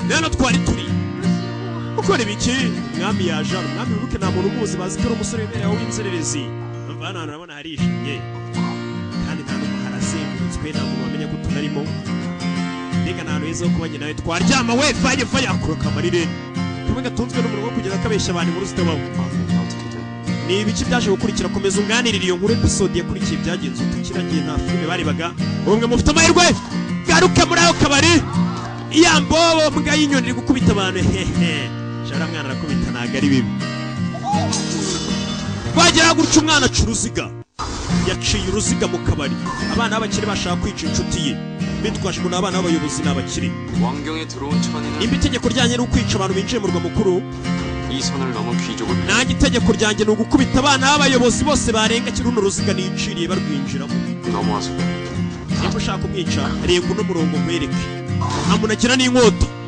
rero twari turi ukora ibiki umwami yaje umwami wibuke nta muntu umuzi bazi ko ari umusore wemerewe w'inzererezi umva hano urabona harishimye kandi nta n'umuntu harazengurutswe nta muntu wamenya ko tunarimo mbega nta hantu heza ho kuba njye nawe twaryama we faye akura akamarire kamwe gatunzwe n'umuntu wo kugeza akabeshya abantu inkuru zitabaho ni ibiki byaje gukurikira komeza unganirira iyo nkuru episode yakurikiye byagenze utakiragiye nta filime barebaga ubumwe mufite amahirwe garuke muri ayo kabari iya mbobo mbwa y'inyoni iri gukubita abantu hehe shara mwana arakubita ntago ari bibi bagera gutya umwana aca uruziga yaciye uruziga mu kabari abana b'abakire bashaka kwica inshuti ye bitwaje ngo n'abana b'abayobozi n'abakire nimba itegeko ryanjye ni ukwica abantu binjiye mu rwa mukuru nanjye itegeko ryanjye ni ugukubita abana b'abayobozi bose barenga runo ruziga niciriye barwinjiramo nimba ushaka kumwica renga uno murongo nkwereke amunagira n'inkota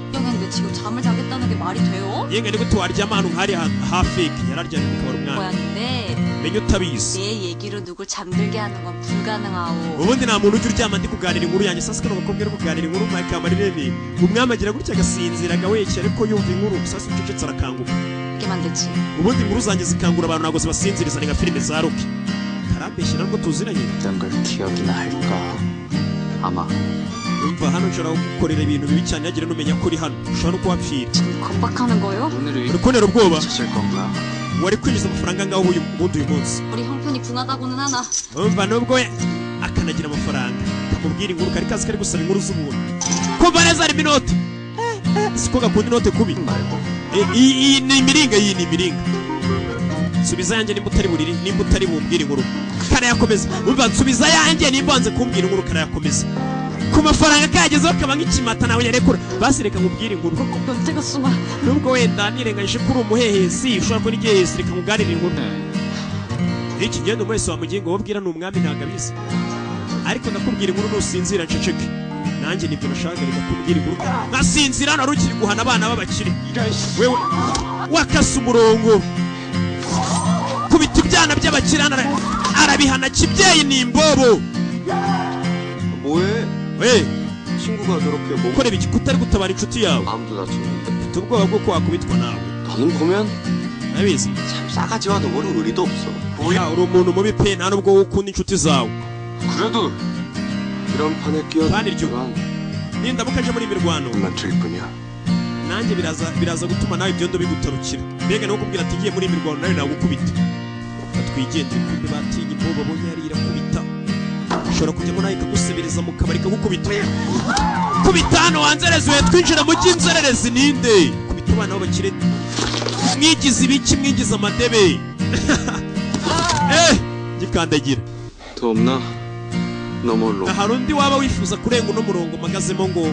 지금 잠을 자겠다는 게 말이 돼요? 얘가 이거 또 알지 않아? 하리 하페이크 야라지 않는 거 그런가? 뭐였는데 메뉴 타비스 내 얘기로 누굴 잠들게 하는 건 불가능하오. ubundi nta muntu ujya uryama ndi kuganira inkuru yanjye sasa no bakubwira kuganira inkuru Mike Amarireni umwami agira gutya agasinziraga weke ariko yumva inkuru sasa ucecetse arakanguka 이게 만들지. ubundi inkuru zanjye zikangura abantu ntago zibasinziriza ni nka filime za Rocky karambeshye nabwo tuziranye 어떤 걸 기억이나 할까 아마 umva hano nshobora gukorera ibintu bibi cyane yagira numenya ko uri hano ushobora no kuhapfira 겁박하는 거요? 오늘을 urikonera ubwoba 찾을 건가 wari kwinjiza amafaranga ngaho uyu munsi 우리 형편이 궁하다고는 하나. umva nubwo we akanagira amafaranga kamubwira inkuru kari kazi kari gusaba inkuru z'ubuntu kumva neza ari minoti siko gakunda inote kubi 말고 iyi ni imiringa subiza yanjye nimba utari bumbwira inkuru karayakomeza umva nsubiza yanjye nimba wanze kumbwira inkuru karayakomeza ku mafaranga kagezeho kaba nk'ikimata nawe yarekura basireka nkubwire inkuru 연태가 숨아. nubwo wenda nirengagije ko uri umuhehesi ushobora kuba igihehesi reka nkuganire inkuru iki ngendo mwese wamugingo wabwira ni umwami ntabwo abizi ariko ndakubwira inkuru nusinzira nceceke nanjye nibyo nashaka reka kubwira inkuru nkasinzira nari ukiri guhana abana b'abakire wewe wakase umurongo kubita ibyana by'abakire arabihana kibyeyi ni imbobo 뭐해 we 친구가 저렇게 몸 ukora ibiki kutari gutabara inshuti yawe 아무도 다쳤는데 ufite ubwoba bw'uko wakubitwa nawe 너는 보면 nabizi 참 싸가지와 너머를 의리도 없어 oya uri umuntu mubi pe nta nubwo ukunda inshuti zawe 그래도 이런 판에 Panel 중. 끼어들면 nindamuka nje muri imirwano 만질 뿐이야 nanjye biraza gutuma nawe ibyondo bigutarukira mbega no kubwira ati ngiye muri imirwano nawe nagukubita batwigendere kumbe batinye imbobo babonye yari irakubita ushobora kujyamo nawe ikagusebereza mu kabari kagukubita kubita hano wanzereze we twinjira mu cy'inzererezi ninde kubita abana b'abakire mwigize ibiki mwigize amadebe gikandagira 더 없나? 너머로 hari undi waba wifuza kurenga uno murongo mpagazemo ngo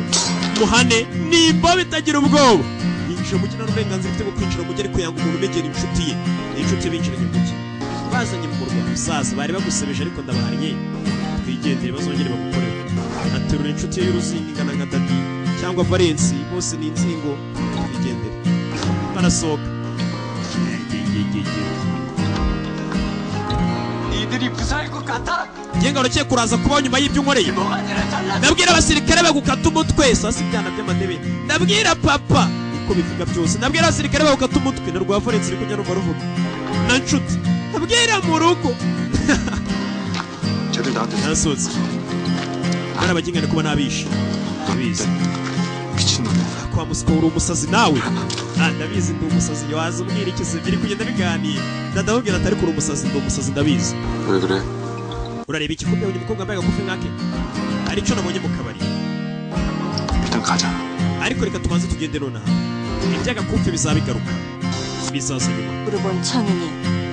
muhane nimba bitagira ubwoba yinjira mu kinana uburenganzira ifite bwo kwinjira mu mujyi ariko yanga umuntu umegera inshuti ye inshuti ye binjiranye mu mujyi bazanye mu murwa musaza bari bagusebeje ariko ndabahariye twigendere bazongere bagukorere aterura inshuti ye y'uruzingo ingana nka Dadi cyangwa Valensi bose ni inzingo twigendere barasohoka 니들이 무사할 것 같아? ngenga urakeye kuraza kubaho nyuma y'ibyo unkoreye ndabwira abasirikare bagukata umutwe sasa ibyana by'amadebe ndabwira papa niko bivuga byose ndabwira abasirikare bagukata umutwe na rwa Valensi uri kujya numva ruvuga na nshuti ndabwira mu rugo 쟤들 나한테 nasoze bari abagingane kuba nabishe ndabizi 미친놈이야 kwa musiko uri umusazi nawe ndabizi ndi umusazi waza umbwira ikize biri kugenda biganira ndadahubwira atari kuri umusazi ndi umusazi ndabizi 왜 그래? urareba iki kumbe uyu mukobwa wambaye agakufi nkake ari cyo nabonye mu kabari 일단 가자 ariko reka tubanze tugende nonaha iby'agakufi bizabigaruka bizaza nyuma 물어본 청인이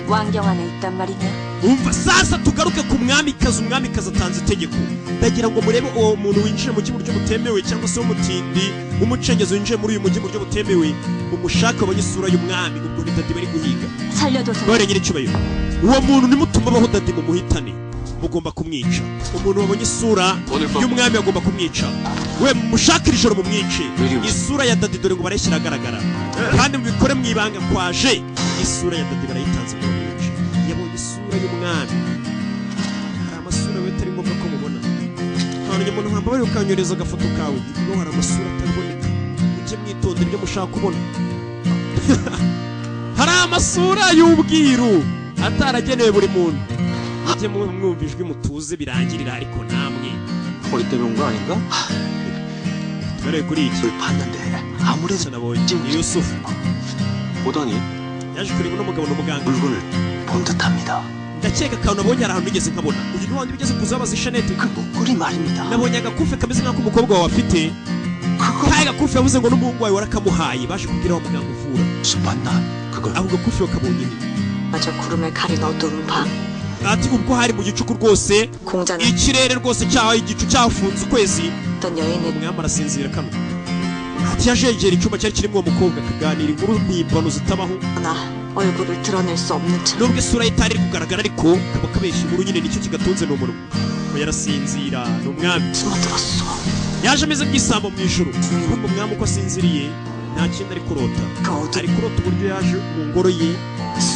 왕경 안에 있단 말이냐? umva sasa tugaruke ku umwamikazi atanze itegeko ndagira ngo murebe uwo muntu winjiye mu buryo butemewe cyangwa se w'umutindi w'umucengezi winjiye muri uyu mujyi mu buryo butemewe umushaka abonye isura y'umwami ubwo ni Dadi bari guhiga 살려줘서 bare nyiricyubahiro uwo muntu nimutuma abaho Dadi mu muhitane mugomba kumwica umuntu wabonye isura y'umwami agomba kumwica we mushakira ijoro mumwice isura ya Dadi dore ngo barayishyira agaragara kandi mubikore mu ibanga kwaje isura ya Dadi barayitanze ngo bamwice yabonye isura y'umwami hari amasura we atari ngombwa ko mubona ntabwo umuntu wambaye ukanyoreza agafoto kawe niba hari amasura ataboneka mujye mwitondera ibyo mushaka kubona. Hari amasura y'ubwiru ataragenewe buri muntu. mujye mwumva ijwi mutuze birangirira ariko namwe 허리 때문에 온 거 아닌가? 그래 kuri iki 봤는데 아무래도 nabonye Yusuf 보더니 yaje kureba n'umugabo n'umuganga 물건을 본 듯합니다. ndakeka akantu nabonye hari ahantu nigeze nkabona uyu ni wandi bigeze kuzabaza Jeanette 그 목걸이 말입니다. nabonye agakufe kameze nk'ako umukobwa wawe afite kaye gakufe yavuze ngo n'umuhungu wawe warakamuhaye baje kubwira wa muganga uvura 무슨 맞나? 그걸 ako gakufe wakabonye he 저 구름에 가린 어두운 밤 ati ubwo hari mu gicuku rwose 공자는 ikirere rwose cyaho igicu cyafunze ukwezi 어떤 여인의 umwami arasinzira kano ati yaje yegera icyumba cyari kirimo uwo mukobwa akaganira inkuru mpimbano zitabaho 나 얼굴을 드러낼 수 없는 척 nubwo isura ye itari kugaragara ariko kaba kabeshya inkuru nyine nicyo kigatunze n'umunwa ngo yarasinzira ni umwami 숨어들었어 yaje ameze nk'isambo mu ijuru kumva umwami uko asinziriye nta kindi ari kurota 그 어두운 ari kurota uburyo yaje mu ngoro ye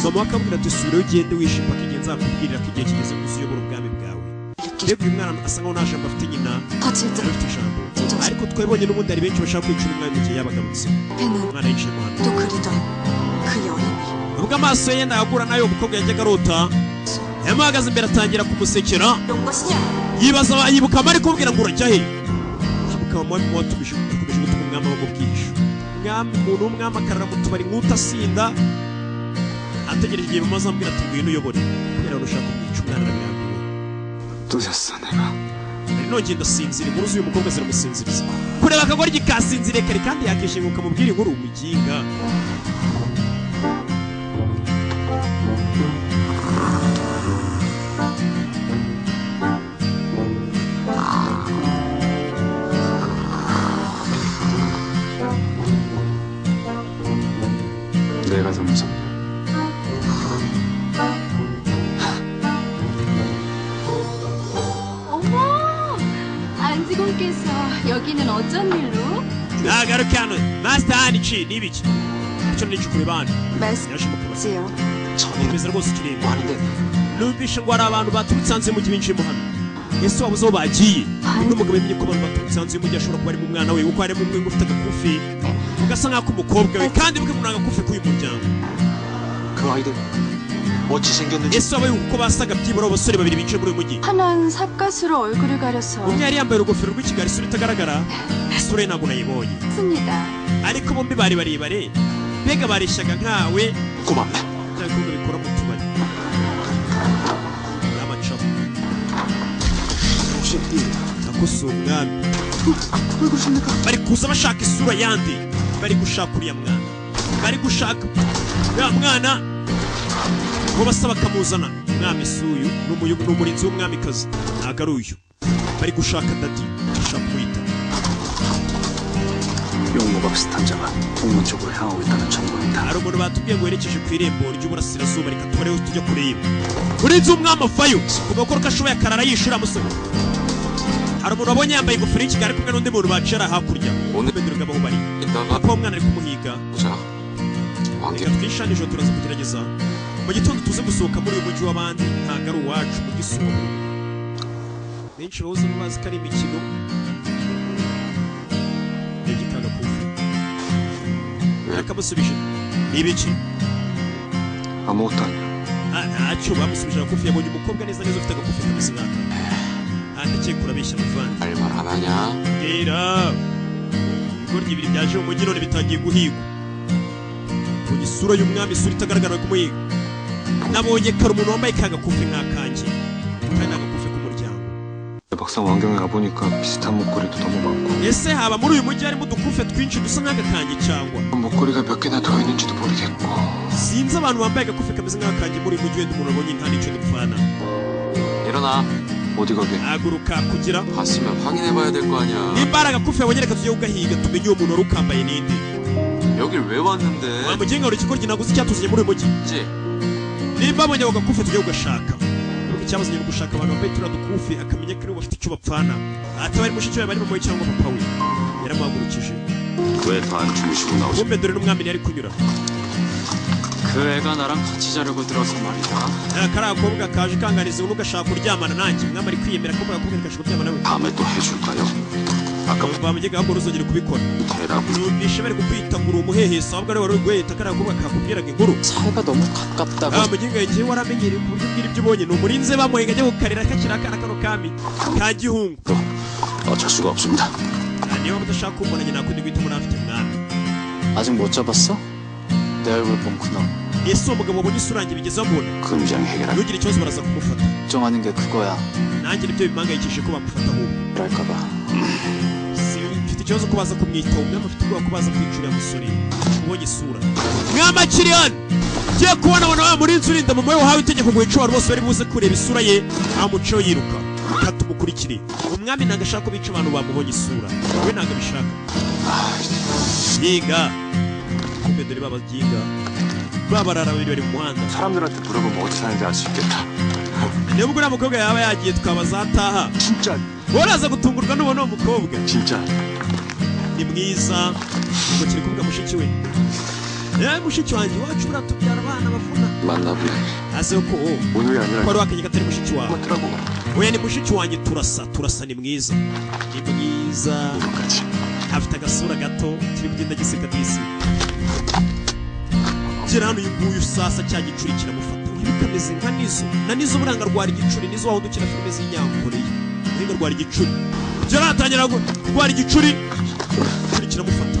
mama akabwira ati subirayo ugende wishima ko igihe nzakubwirira ko igihe kigeze ngo uzuyobore ubwami bwawe 느낄 reba uyu mwana asa nkaho nta jambo afite nyina 터질 듯 afite ijambo ariko twebonye n'ubundi hari benshi bashaka kwicira umwami mu gihe yabagarutse 팬은 umwana yicaye mu hano 또 그리던 그 여인이 ubwo amaso ye yenda yagura nayo umukobwa yajyaga arota yamuhagaze imbere atangira kumusekera 이런 것이냐 yibaza yibuka amari kumubwira ngo urajya he yibuka umwami watumije akomeje gutuma umwami aba mu bwihisho umwami umuntu w'umwami akarara mu tubari nk'utasinda ategereje igihe bamaze ambwira ati ngwino uyobore kubera ngo ushaka kumwica umwana arabirambiwe 또 잤어 내가. ari nongeye ndasinzira inkuru z'uyu mukobwa ziramusinziriza kureba akagore gikasinzire kare kandi yakishinguka mubwira inkuru umuginga 내가 더 무섭네. 어머, 안지공께서 여기는 어쩐 일로? nagaruka hano master hanici n'ibiki icyo ni cyo kureba hano yaje mu kabari 말씀지요 전에 bimeze rwose ukireba 뭐 하는데 numvishe ngo hari abantu baturutse hanze y'umujyi binjiyemo hano ese wabuze aho bagiye n'umugabo yamenye ko abantu baturutse hanze y'umujyi ashobora kuba arimo umwana we kuko harimo umwe ufite agakufi ugasa nk'ako umukobwa we kandi bwe muri agakufi k'uyu muryango 그 아이들 어찌 생겼는지 ese wabaye uko basaga byibura abasore babiri bicaye muri uyu mujyi 하나는 삿갓으로 얼굴을 가려서 umwe yari yambaye urugofero rw'ikigari isura itagaragara isura ye ntabwo nayibonye 습니다. ariko bombi bari barebare mbega bareshyaga nkawe 꼬마 n'abakobwa bikora mu tubari n'amacamu 혹시 ako si umwami 왜 그러십니까? bari kuza bashaka isura yandi bari gushaka uriya mwana bari gushaka uriya mwana ngo basa bakamuzana umwami si uyu ni umurinzi w'umwamikazi ntabwo ari uyu bari gushaka dadi bashaka kumwita 용모박 스탄자가 동문 쪽으로 향하고 있다는 정보입니다. hari umuntu batubwiye ngo yerekeje ku irembo ry'uburasirazuba reka tubareho tujya kureba umurinzi w'umwami avayo kuva ko ashoboye akarara yishura amusore hari umuntu wabonye yambaye ingofero y'ikigari kumwe n'undi muntu baciye hakurya 오늘 bendera aho bari 이따가 papa w'umwana ari kumuhiga 보자. reka 왕기 twishane ijoro turaza kugerageza mu gitondo tuze gusohoka muri uyu mujyi w'abandi ntabwo ari uwacu mu gisoro benshi bahoze bazi ko ari imikino n'igikanga kufu yakamusubije ni ibiki 아무것도 아니야. ntacyo bamusubije agakufi yabonye umukobwa neza neza ufite agakufi kameze nk'aka ndakeka urabeshya muvandi 말말 안 하냐? bwira ibigoryi bibiri byaje mu mujyi none bitangiye guhigwa mbonye isura y'umwami isura itagaragara kumuhiga nabonye kare umuntu wambaye ka gakufi nk'akanjye kandi ni agakufi k'umuryango 막상 왕경에 가보니까 비슷한 목걸이도 너무 많고 ese haba muri uyu mujyi harimo udukufe twinshi dusa nk'agakanjye cyangwa 목걸이가 몇 개나 더 있는지도 모르겠고 sinzi abantu bambaye agakufi kameze nk'akanjye muri uyu mujyi wenda umuntu abonye nta n'icyo dupfana 일어나 어디 가게 haguruka kugira 봤으면 확인해봐야 될 거 아니야 nimba ari agakufi yabonye reka tujye kugahiga tumenye uwo muntu wari ukambaye ninde 여길 왜 왔는데 wamugenga uri ikigoryi naguze icyatuzanye muri uyu mujyi 지 nimba abonye ako gakufi tujye kugashaka nuko icyabazanye ni ugushaka abantu bambaye turiya dukufi akamenya ko aribo bafite icyo bapfana ataba ari mushiki we bari mama we cyangwa papa we yaramuhagurukije 왜 다 안 주무시고 나오시 kumbe dore n'umwami yari kunyura 그 애가 나랑 같이 자려고 들어서 말이야. kariya gakobwa kaje kanganiza ubu ugashaka kuryamana nanjye umwami ari kwiyemera ko gakobwa gashaka kuryamana nawe 다음에 또 해줄까요? bamugenga ngo ruzongere kubikora numvishe bari kukwita ngo uri umuhehesi ahubwo ari wari guheta kariya kuba kakubwiraga inkuru 사이가 너무 가깝다고. mugenga igihe waramenyereye ku buryo ubwira ibyo ubonye ni umurinze bamuhenga ajya gukarira kakiri akana kano kami ka gihungu 어쩔 수가 없습니다. niba mudashaka kumbona nyina nakundi guhita umuntu afite umwami 아직 못 잡았어? 내 얼굴 뻥크나. ese uwo mugabo wabonye isura yanjye bigezeho mbona 금장 해결할 ntugire ikibazo baraza kumufata 걱정하는 게 그거야. nanjye nibyo bimangayikishije ko bamufata ahubwo 그럴까봐. mfite ikibazo ko baza kumwitaho umwami afite ubwoba ko baza kwicura ya musore ubonye isura mwami akiri hano ugiye kubona abona wa murinzi urinda mama we wahawe itegeko ngo wice abantu bose bari buze kureba isura ye amuceho yiruka katumukurikire umwami ntabwo ashaka ko bica abantu bamubonye isura we ntabwo abishaka yiga kumbe dore babagiga babarara babiri bari mu muhanda 사람들한테 물어보면 어디 사는지 알 수 있겠다. niba uriya mukobwa yaba yagiye twabazataha 진짜 waraza gutungurwa n'ubona uwo mukobwa 진짜 ni mwiza ngo kiri kuvuga mushiki we mushiki wanjye iwacu buratubyara abana bavuna 만나보래. ase ko 오늘이 아니라 ko ari wakenye katari mushiki wawe 맞더라고. oya ni mushiki wanjye turasa ni mwiza ni mwiza 똑같이. afite agasura gato kiri kugenda giseka disi gira hano uyu nguyu sasa cya gicuri kiramufata uyu kameze nka nizo na nizo buranga rwara igicuri nizo waho dukina filime z'inyankoreye uhinga rwara igicuri gira hatangira rwara igicuri kiramufata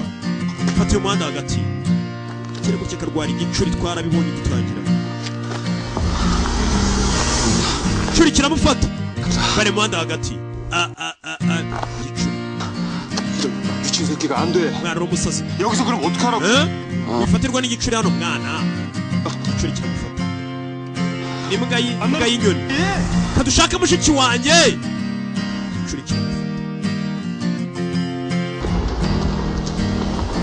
fata uyu muhanda hagati kiri gukeka rwara igicuri twarabibonye dutangira igicuri kiramufata bari muhanda hagati igicuri 미친 새끼가 안 돼. mwana w'umusazi 여기서 그럼 어떡하라고? wifatirwa n'igicuri hano mwana igicuri kiramufata imbwa y'inyoni kadushaka mushiki wanjye igicuri kiramufata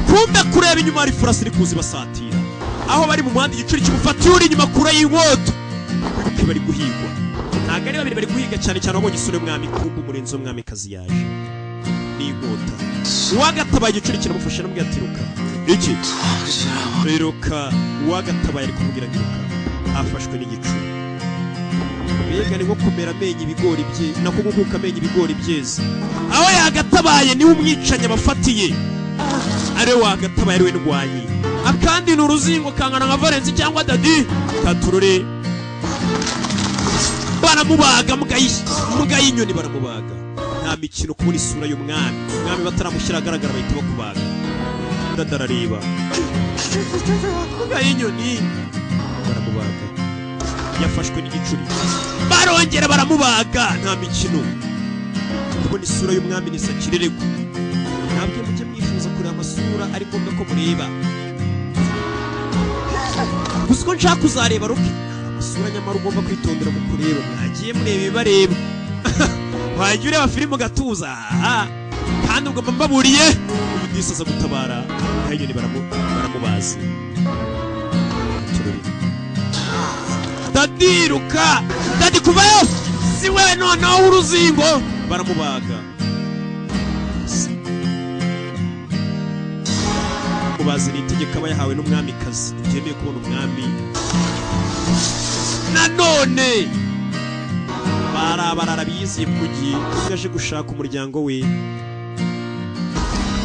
kumbe kureba inyuma hari furasi iri kuza ibasatira aho bari mu muhanda igicuri kimufatiye uri inyuma kure y'inkota wibuke bari guhigwa ntabwo ari babiri bari guhiga cyane cyane wabonye isura y'umwami kumbe umurinzi w'umwamikazi yaje n'inkota uwagatabaye igicuri kiramufasha n'ubwo atiruka iki riruka uwagatabaye ari kumubwira ngo iruka afashwe n'igicuri mbega ni nko kumera amenyo ibigori bye nako gukuka amenyo ibigori byeze aho yagatabaye niwe umwicanyi abafatiye ariwe wagatabaye ariwe ndwanyi akandi ni uruzingo kangana nka Valensi cyangwa Dadi katurure baramubaga mbwa y'inyoni baramubaga nta mikino kubona isura y'umwami umwami bataramushyira agaragara bahita bakubaga ndadarareba mbwa y'inyoni baramubaga yafashwe n'igicuri barongera baramubaga nta mikino kubona isura y'umwami ni sakirerego ntabwo mujye mwifuza kureba amasura ari ngombwa ko mureba gusa ko nshaka kuzareba ruke amasura nyamara ugomba kwitondera mu kureba mwagiye mureba ibibareba wajya ureba filime ugatuza kandi ubwo mbaburiye uyu disi aza gutabara ahinyoni baramubazi Dadiruka Dadi kuvayo si wewe noneho w'uruzingo baramubaga mubazi ni itegeko aba yahawe n'umwamikazi ntibyemeye kubona umwami nanone barara biyiziye mu gihe yaje gushaka umuryango we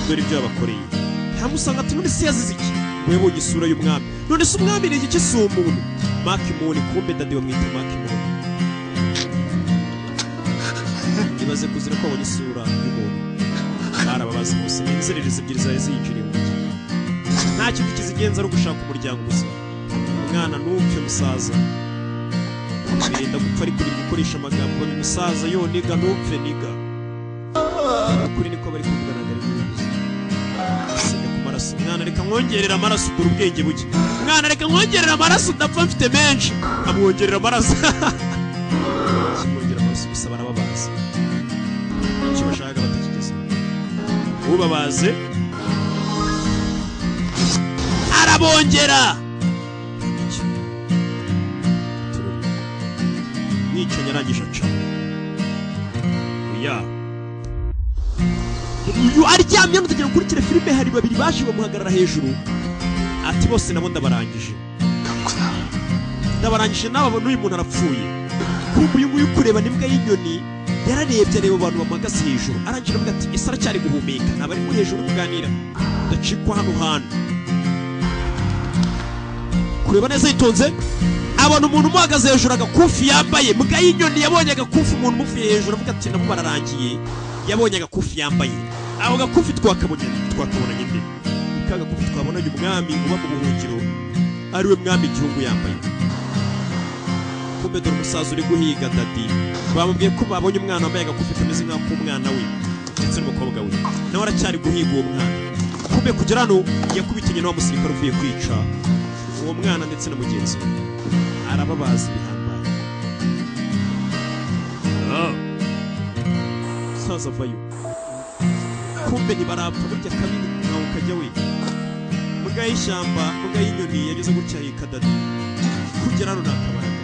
dore ibyo yabakoreye ntamusanga ati none se yazize iki ngo yabonye isura y'umwami none se umwami ni iki si umuntu Makimoni kumbe Dadi bamwita Makimoni ibaze kuzira ko abonye isura y'umuntu barababaza bose inzererezi ebyiri zari ziyinjiriye mu mujyi nta kintu kizigenza ari ugushaka umuryango gusa umwana n'upfe musaza birinda gupfa ariko biri gukoresha amagambo ni musaza yo niga n'upfe niga ukuri niko bari kuvugana gari n'ubuzi asiga ku maraso umwana reka mwongerera amaraso dore ubwenge buke umwana reka mwongerera amaraso udapfa mfite menshi amwongerera amaraso kimwongerera amaraso gusa barababaza icyo bashaka batakigeze ubabaze arabongera mwicanyi arangije aca oya uyu aryamye mutegera gukurikira filime hari babiri baje bamuhagarara hejuru ati bose nabo ndabarangije n'aba n'uyu muntu arapfuye kumva uyu nguyu kureba n'imbwa y'inyoni yararebye areba abantu bamuhagaze hejuru arangira avuga ati ese aracyari guhumeka ntabwo ari muri hejuru kuganira ndacikwa hano hantu kureba neza yitonze abona umuntu umuhagaze hejuru agakufi yambaye mbwa y'inyoni yabonye agakufi umuntu umuvuye hejuru avuga ati nabo bararangiye yabonye agakufi yambaye aho gakufi twakabonanye nde ka gakufi twabonanye umwami uba mu buhungiro ariwe mwami igihugu yambaye kumbe dore umusaza uri guhiga dadi bamubwiye ko babonye umwana wambaye agakufi kameze nk'ak'umwana we ndetse n'umukobwa we nawe aracyari guhiga uwo mwana kumbe kugera hano yakubitanye n'uwa musirikare uvuye kwica uwo mwana ndetse na mugenzi we arababaza ibihambaye umusaza avayo kumbe ntibarapfa burya kabiri ntawe ukajya we mbwa y'ishyamba mbwa y'inyoni yageze gutya yika dadi kugera hano ntakabaraga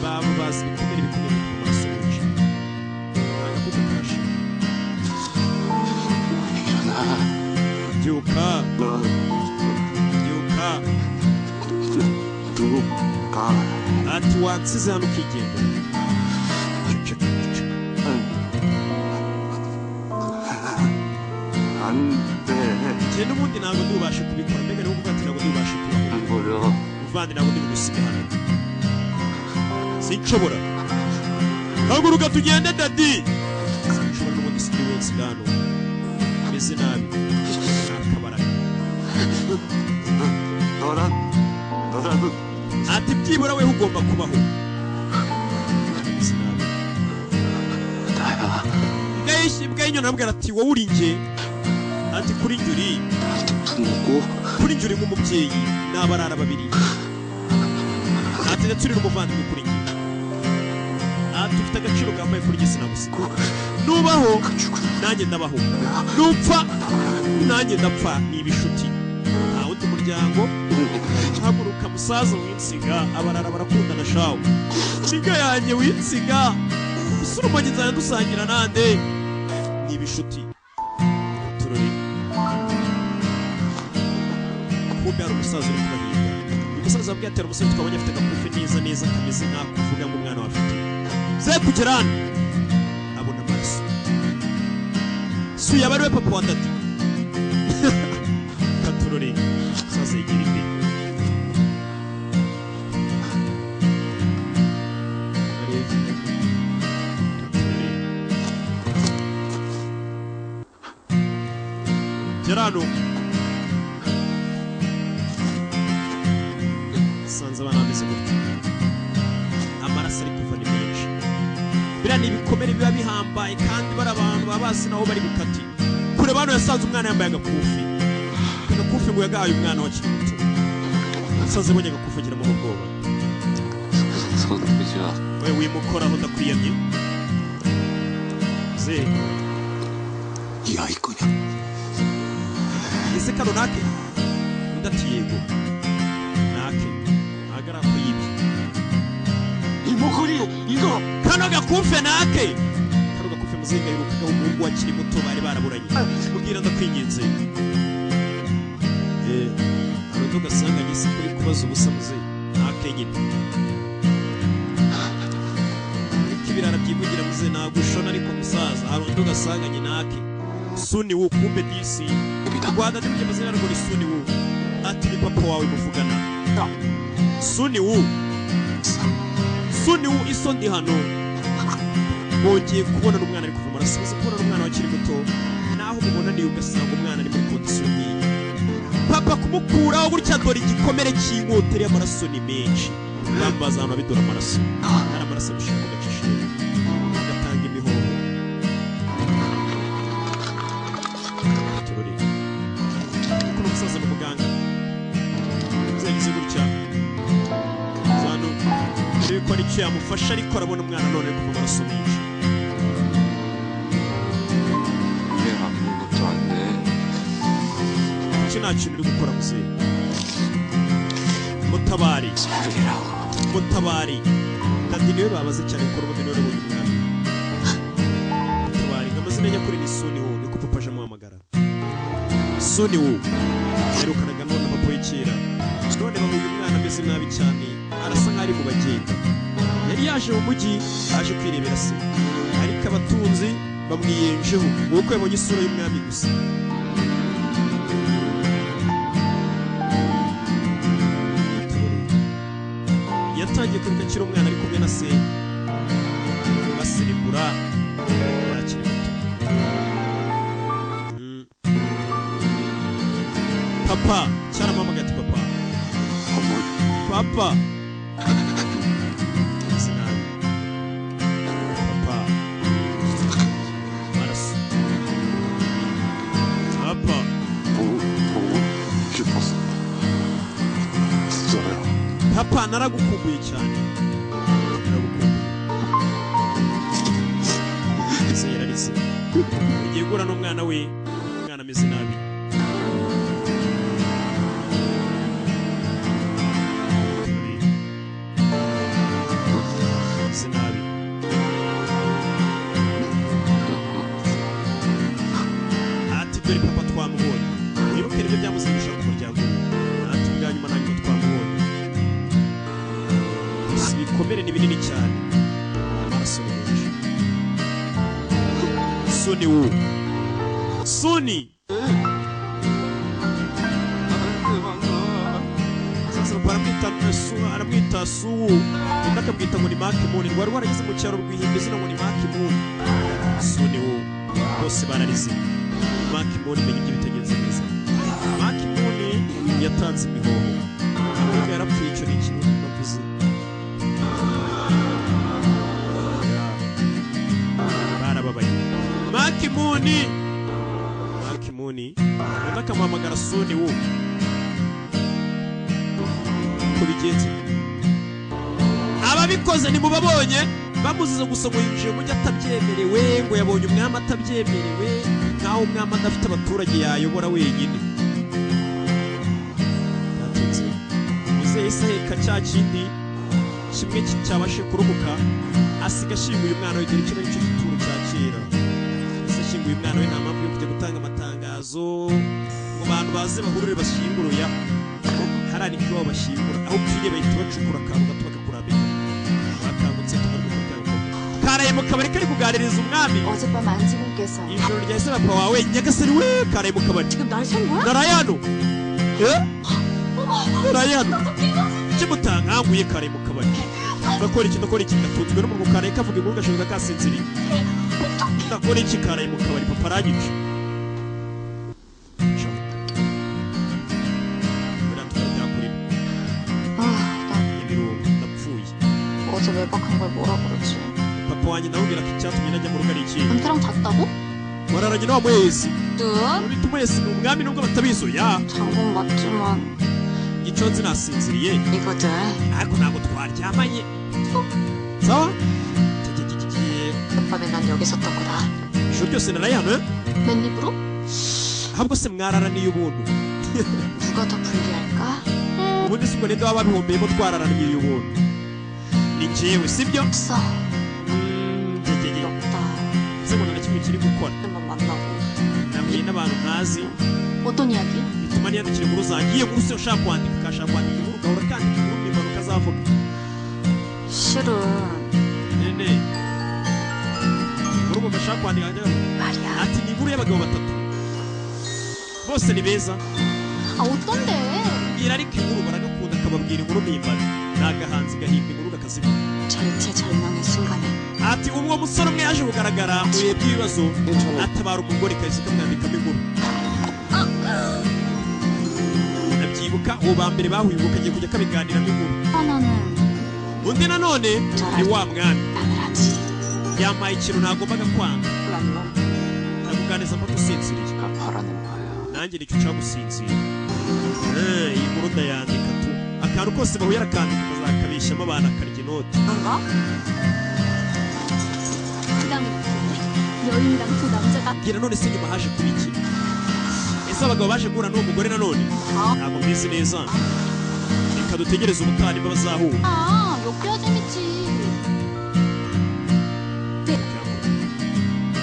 baba bazi ibikomere bikomeye ku maso menshi agakuka kashe byuka byuka ati wansize hano ukigendera ceceka ceceka njye n'ubundi ntabwo ndibubashe kubikora mbega niba uvuga ati ntabwo ndibubashe kubaho muvandi ntabwo ndibugusiga hano sinshobora haguruka tugende dadi sinshobora n'ubundi sindi wese hano meze nabi nakabaraga ati byibura weho ugomba kubaho meze nabi mbwa y'inyoni arabwira ati wowe uri njye ati kuri njye uri nk'umubyeyi n'abarara babiri ati ndetse uri n'umuvandimwe kuri njye ati ufite agaciro kambaye kuri njye sinagusiga nubaho nanjye ndabaho nupfa nanjye ndapfa ni ibishuti nta wundi muryango haguruka musaza winsiga abarara barakundana shawe niga yanjye winsiga usurumanye nzajya dusangira nande ni ibishuti turore kumbe hari umusaza uri kubahiga uyu musaza wabwiye atera umusore twabonye afite agakufi neza neza kameze nk'akuvuga ngo umwana we afite ze kugera hano abona amaraso suye aba ariwe papa wa dadi katurore umusaza yegera imbere Gerano sanze abana bameze gutya amaraso ari kuva ni menshi biriya ni ibikomere biba bihambaye kandi bari abantu baba bazi naho bari bukati kureba hano yasanze umwana yambaye agakufi agakufi ngo yagahaye umwana wakiri muto asaze abonye agakufi agira mu bwoba we wimukoraho ndakwiyamye ze yayikonya ese kano nake ndati yego nake agara ko yibye imukuri ingo kano gakufe nake kano gakufe muzinga yirukaga umuhungu wakiri muto bari baraburanye ubwira ndakwinginze arundo gasanganye se kuri kubaza ubusa muze nake nyine ikibirara byivugira muze nagushona ariko musaza arundo gasanganye nake suni wo kumbe disi Rwanda ndimuje mazina ngo ni suni wo ati ni papa wawe muvugana suni wo iso ndi hano bongeye kubona n'umwana ari kuva amaraso uzi kubona n'umwana wakiri muto naho mubona niyo ugasanga umwana ari muri kondisiyo nk'iyi papa kumukuraho gutya dore igikomere cy'inkotere y'amaraso ni menshi bambaza hano abidora amaraso hari amaraso abishaka agacishije agatanga imihoho umusaza n'umuganga zagize gutya zano rero ko aricyo yamufasha ariko arabona umwana none kuva amaraso menshi icyo nta kintu uri gukora muzehe mutabari dadi niwe babaze cyane gukora ubundi niwe nabonye umwami mutabari ngo amazina nyakuri ni suni wo niko papa aje amuhamagara suni wo yarukanaga none papa w'ikera none bahuye umwana ameze nabi cyane arasa nk'ari mu bagenda yari yaje mu mujyi aje kwirebera se ariko ariko abatunzi bamwiyenjeho kuko yabonye isura y'umwami gusa. Yatangiye kwibuka akiri umwana ari kumwe na se baserebura yakiri muto. Papa cyarampamagaye ati papa papa sinabi papa maraso papa 보고 싶었어. 진짜요. papa naragukumbuye cyane naragukumbuye. Se yararize igiye gura n'umwana we, umwana ameze nabi. Sinabi ati dore papa twamubonye, wibuke nibyo byamusigisha ku muryango ati bwa nyuma na nyuma twamubonye. Gusa ibikomere ni binini cyane, amaraso ni menshi. Soni wo Soni aramwita Suwu, undi akamwita ngo ni Makimuni. Rwari rwaragize mu cyaro rwihimba izina ngo ni Makimuni. Soni wo bose bararize. Makimuni menya ibyo bitegereza neza. Makimuni yatanze imihoho, amwe yarapfuye. Icyo ni ikintu navuze. Barababaye. Makimuni undi akamuhamagara Soni wo kubigenze. Ababikoze ni mubabonye bamuziza gusa ngo yinjiye mujya atabyemerewe, ngo yabonye umwami atabyemerewe, nkaho umwami adafite abaturage yayobora wenyine. Yatinze Muzehe Isaheka cya kindi kimwe cyabashe kurubuka, asiga ashinguye umwana we. Dore kino nicyo gituro cya kera. Ese ashinguye umwana we nta mpamvu yo kujya gutanga amatangazo ngo abantu baze bahurure bashyinguruya. Harari ibyo bashyingura aho upfiriye bahita bacukura akantu gato bakakurambika. Bakangutse tukaruhuka. Karaye mu kabari kari kuganiriza umwami. 어젯밤 안지공께서 ijoro ryahise papa wawe nyagasani we. Karaye mu kabari. 지금 날 쏜 거야? Narayano Narayano kimutankanguye. Karaye mu kabari gakora iki ndakora iki gatunzwe no mu Karaye kavuga inkuru gashoboka kasinziriye. Ndakora iki Karaye mu kabari papa aragice. 어제 외박한 걸 뭐라 그러지? papa wanjye ndamubwira ko icyatumye najya mu rugo ari iki. 은퇴랑 잤다고? wararanye na wa mwezi. 응? Bita umwezi ni umwami nubwo batabizuya. 잔 건 맞지만 icyo nzi nasinziriye 이거들 ariko ntabwo twaryamanye. sawa 어젯밤에 난 여기 있었던 거다. ijoro ryose narayano. 맨입으로? ahubwo se mwararaniye ubuntu. 누가 더 불리할까? ubundi si ngo ninde waba bihombeyemo twararaniye ubuntu. ni njyewe sibyo? 없어. 없다. se ngo nta kimwe kiri gukora. 만 만나고 nahuye n'abantu ntazi 어떤 이야기? bituma niyandikira inkuru zanjye. iyo nkuru se ushaka kwandika ukashaka kwandika inkuru ugahora kandika inkuru n'impanuro ukazavuga. 실은 nene inkuru ugashaka kwandika 말이야. ati ni inkuru y'abagabo batatu bose ni beza. 아 어떤데? mbwira ariko inkuru baragakunda akababwira inkuru mpimbano. ni agahanzi gahimba inkuru kakazivuga. 절체절명의 순간에 ati uwo musore umwe yaje kugaragara mu bihe by'ibibazo atabara umugore kahise kamwandikamo inkuru. ndabyibuka uwo ba mbere bahuye ubu kagiye kujya kabiganiramo inkuru. 하나는 undi nanone ni wa mwami plan을 하지. yampaye ikintu ntagombaga kwanga. 란놈 ndakuganiza mpaka usinziriye. 네가 바라는 거야. nanjye nicyo ushaka gusinzira. iyi nkuru ndayandika tu akantu kose bahuye arakandika kazakabishyamo abantu akarya inoti. 그런가? 그다음에 여인이랑 두 남자가 mbwira none se nyuma haje kuba iki? ese abagabo baje guhura n'uwo mugore nanone? ntabwo mbizi neza. reka dutegereze ubutaha niba bazahura. 아 역겨야 재밌지.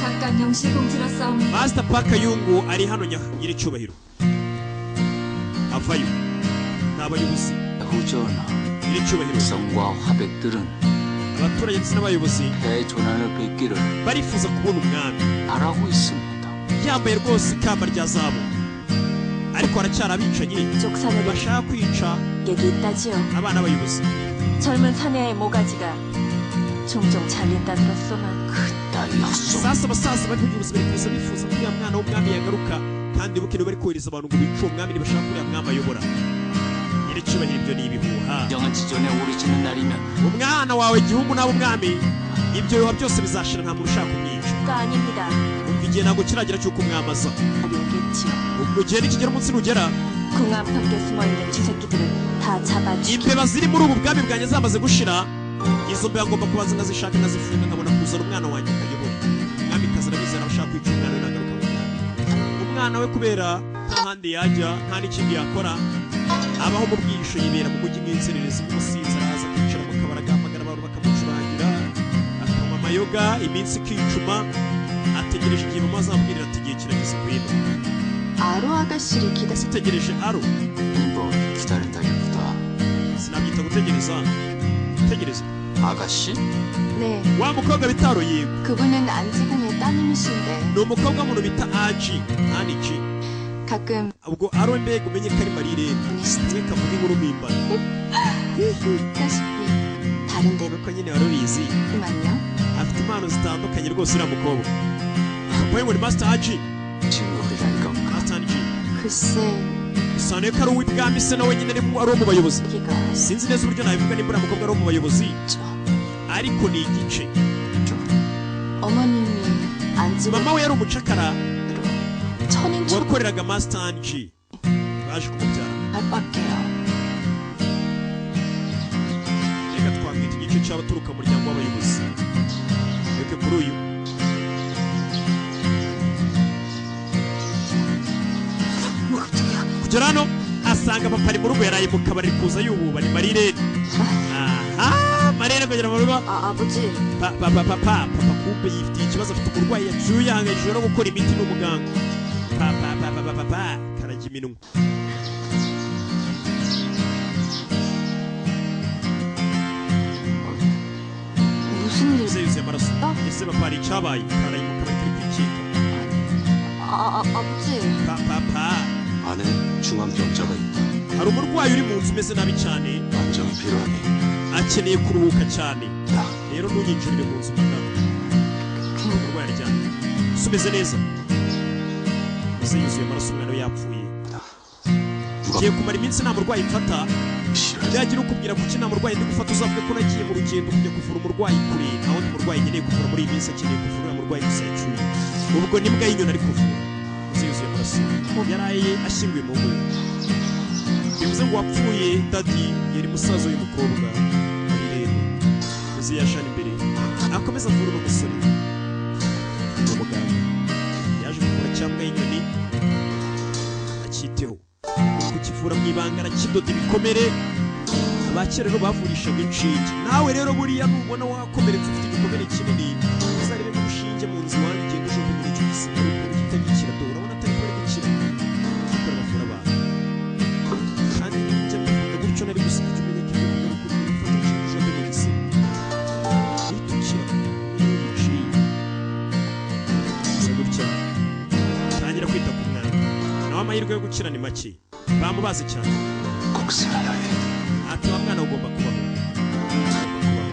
각각 영실공주라 싸움이 Master Parker Yungu ari hano nyiricyubahiro. avayo n'abayobozi 후전하 nyiricyubahiro. 성과 화백들은 abaturage ndetse n'abayobozi 대조난을 뵙기를 barifuza kubona umwami 바라고 있습니다. yambaye rwose ikamba rya zahabu ariko haracyari abicanyi 족사내게 bashaka kwica 얘기 있다지요. abana b'abayobozi 젊은 사내의 모가지가 종종 잘린다 들었소만. 그따위 헛소리. sasa abasaza bari kugira ubuzima bifuza bifuza ko uriya mwana w'umwami yagaruka kandi bukenewe bari kohereza abantu ngo bice uwo mwami ntibashaka ko uriya mwami ayobora nyiricyubahiro ibyo ni ibihuha 정한 지존에 오르지는 날이면 umwana wawe gihugu nawe umwami ibyo bihuha byose bizashira nta muntu ushaka kumwica 가 아닙니다. umva igihe ntabwo kiragera cy'uko umwamaza 오겠지요. ubwo igihe nikigera umunsi nugera 궁 안팎에 숨어있는 쥐새끼들을 다 잡아주기. imbeba ziri muri ubu bwami bwanjye zamaze gushira izo mbeba ngomba kubanza nkazishaka nkazifunga nkabona kuzana umwana wanjye akayobora umwamikazi arabizera abashaka kwica umwana we nagaruka mu mwami umwana we kubera nta handi yajya nta n'ikindi yakora abaho mu bwihisho yibera mu mujyi nk'inzererezi nk'umusinzi araza akicara mu kabari agahamagara abantu bakamucurangira akanywa amayoga iminsi ikicuma ategereje igihe mama azamubwirira ati igihe kirageze ngwino 아로 아가씨를 기다. ese utegereje aro 뭐 기다린다기보다 sinabyita gutegereza tegereza 아가씨? 네, wa mukobwa bita aro yego 그분은 안지공의 따님이신데 ni umukobwa muntu bita aji aniki 가끔 ubwo aro mbega umenye ko ari marire kamwe kavuga inkuru mpimbano 다시피 다른 nuko nyine wari ubizi 데만요. afite impano zitandukanye rwose uriya mukobwa akavuga ngo ni master aji 친구들이란 건가? master aji 글쎄, bisobanuye ko ari uw'ibwami se nawe nyine ari uwo mu bayobozi 얘기가 sinzi neza uburyo nabivuga nimba uriya mukobwa ari uwo mu bayobozi 좀 ariko ni igice 어머님이 안지공으로 mama we yari umucakara 천인초 wakoreraga master aji baje kumubyara 알밖에요. reka twakwita igice cy'abaturuka mu muryango w'abayobozi reka kuri uyu 뭐 깜짝이야. kugera hano asanga papa ari mu rugo yaraye mu kabari kuza yububa ni marirene aha marirene kugera mu rugo 아버지, papa kumbe yifitiye ikibazo afite umurwayi yacyuye yahangayishijwe no gukora imiti n'umuganga papa karajya iminwa 무슨 일? ese yuzuye amaraso ese papa hari icyabaye karaye mu kabari kari kwikeka 아버지, papa 안에 중환병자가 있다. hari umurwayi uri mu nzu umeze nabi cyane 안정이 필요하니 akeneye kuruhuka cyane 나 rero ntunyinjirire mu nzu madamu umurwayi aryamye ese umeze neza ese yuzuye amaraso umwana we yapfuye 누가 ugiye kumara iminsi nta murwayi mfata 싫어해서 byagira ukubwira kuki nta murwayi ndi gufata uzavuge ko nagiye mu rugendo kujya kuvura umurwayi kure nta wundi murwayi nkeneye kuvura muri iyi minsi akeneye kuvura uriya murwayi gusa yacyuye ubwo n'imbwa y'inyoni ari kuvura ese yuzuye amaraso yaraye ashyinguye mu ngo bivuze ngo wapfuye dadi yari musaza w'uyu mukobwa marirene uzi yashana imbere akomeza avura uno musore ni umuganga yaje kuvura cyangwa y'inyoni akiteho kukivura mu ibanga arakidoda ibikomere abakera rero bavurishaga inshinge nawe rero buriya nubona wakomeretse ufite igikomere kinini uzarebe n'urushinge mu nzu iwanyu ugenda uje muri icyo gisima ukuntu kitagikira do urabona atari ko ari gukira kuko bavura abantu kandi njya mbivuga gutyo nari gusiga icyo umenya ko ibyo kuvuga ukuri gufata inshinge uje mu gisima uhita ukira iyo biciye gusa gutya tangira kwita ku mwana nawe amahirwe yo gukira ni make bamubaze cyane 꼭 살아야 해. ati wa mwana ugomba kubaho ugomba kubaho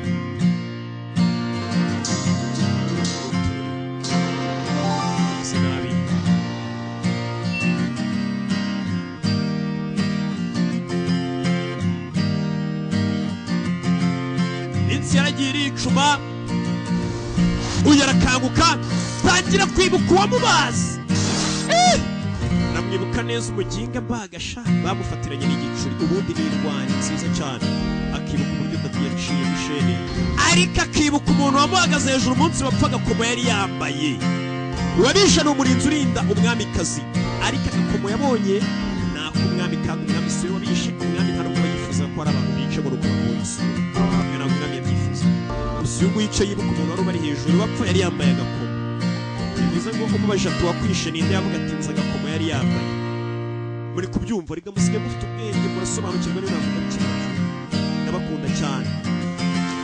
si nabi iminsi yaragiye iricuma uyu arakanguka tangira kwibuka uwamubazi namwibuka neza umuginga mbagasha bamufatiranye n'igicuri ubundi ni indwanyi nziza cyane akibuka uburyo dati yaciye mishene ariko akibuka umuntu wamuhagaze hejuru umunsi wapfaga komo yari yambaye uwabishe ni umurinzi urinda umwamikazi ariko agakomo yabonye ni ak'umwami kandi umwami si we wabishe umwami nta n'ubwo yifuza ko hari abantu bica ngo rukuba mu nzu iyo ntabwo umwami yabyifuza gusa uyu nguyu yicaye yibuka umuntu wari ubari hejuru wapfa yari yambaye agakomo bivuze ngo umubaje ati wakwishe ninde yavuga ati nzi agakomo yari yambaye muri kubyumva riga musige mufite ubwenge murasobanukirwa n'inama ndabikibazo ndabakunda cyane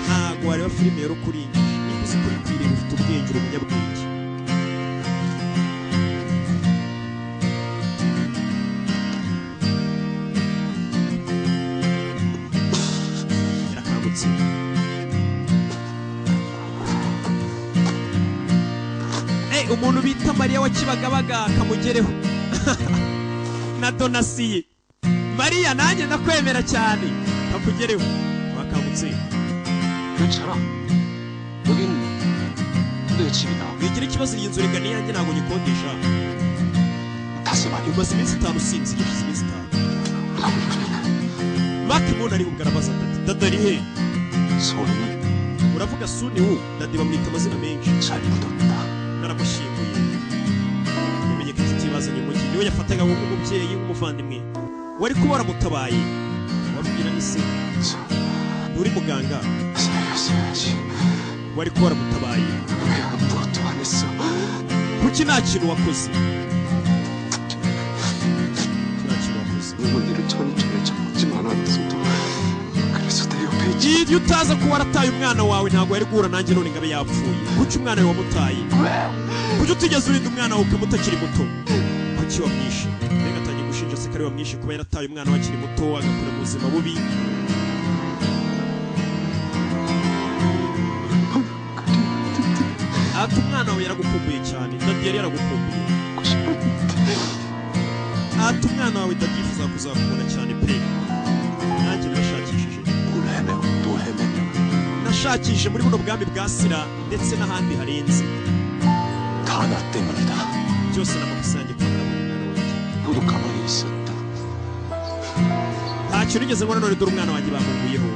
ntabwo ntabwo wareba filime rero kuringisha niba uzi kuri kwireba ufite ubwenge uri umunyabwenge. Yarakangutse. Umuntu bita Mariya wa Kibagabaga kamugereho na Donasiye. Mariya nanjye ndakwemera cyane kakugereho. Wakangutse. 괜찮아. 여긴 내 집이다. wigira ikibazo iyi nzu reka niyanjye ntabwo nyikodesha. 다시 많이 umaze iminsi 5 usinziriye hashize iminsi 5. Mark Moon ari kugaragaza ati dadari he 소리는 uravuga suni wu dadi bamwita amazina menshi 잘 묻었다. naramushyinguye. Bimenye ko inshuti bazanye mu gihe niwe yafataga nk'umubyeyi w'umuvandimwe wari kuba waramutabaye. Wabwira ni se uri muganga 살렸어야지. wari kuba waramutabaye. 왜 아무것도 안 했어? kuki nta kintu wakoze? nta kintu wakoze. 어머니를 천천히 잡지만 않았어도 그래서 내 옆에 있지. iyo utaza kuba warataye umwana wawe ntabwo yari guhura nanjye none ngo abe yapfuye. kuki umwana wawe wamutaye? kuki utigeze urinda umwana wawe ukamuta akiri muto? kuki wamwishe? mbega atangiye gushinja se ko ari we wamwishe kuba yarataye umwana we akiri muto agakura mu buzima bubi. ati umwana wawe yaragukumbuye cyane. dadi yari yaragukumbuye. ati umwana wawe dadi yifuza kuzakubona cyane pe. nanjye nashakishije 또 헤매며 nashakishije muri buno bwami bwa Sira ndetse n'ahandi harenze. 다 나 때문이다. byose n'amakosa yanjye kwagara mu mwana wanjye. 너도 가만히 있었다. ntacyo nigeze mbona none dore umwana wanjye bamuguyeho.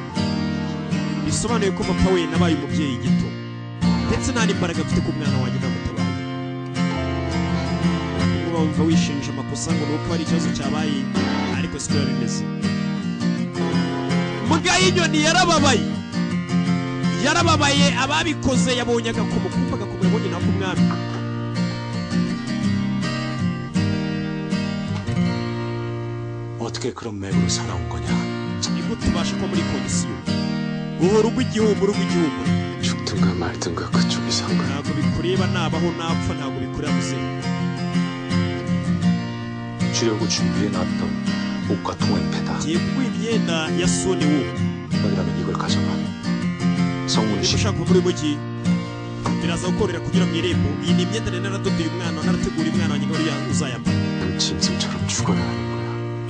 bisobanuye ko papa we nabaye umubyeyi gito ndetse nta n'imbaraga mfite ku mwana wanjye namutabaye. kuba wumva wishinja amakosa ngo ni uko hari ikibazo cyabaye ariko siko biba bimeze. Mbwa y'inyoni yarababaye. Yarababaye ababikoze yabonye agakomo kumva agakomo yabonye nako umwami. 어떻게 그런 맥으로 살아온 거냐? niko tubasha kuba muri kondisiyo uhora ugwa igihumuro ugwa igihumuro. 죽든가 말든가 그쪽이 상관. ntabwo bikureba nabaho napfa ntabwo bikureba muzehe. 주려고 준비해놨던 옷과 통행패다. ngiye kuguha imyenda ya soni wu. 너희라면 이걸 가져가. 성문을 niba ushaka kuva muri mugi biraza gukorera kugira mu irembo. iyi ni imyenda nari naradodeye umwana narategura umwana wanjye ngo uzayambara. 짐승처럼 죽어야 하는 거야.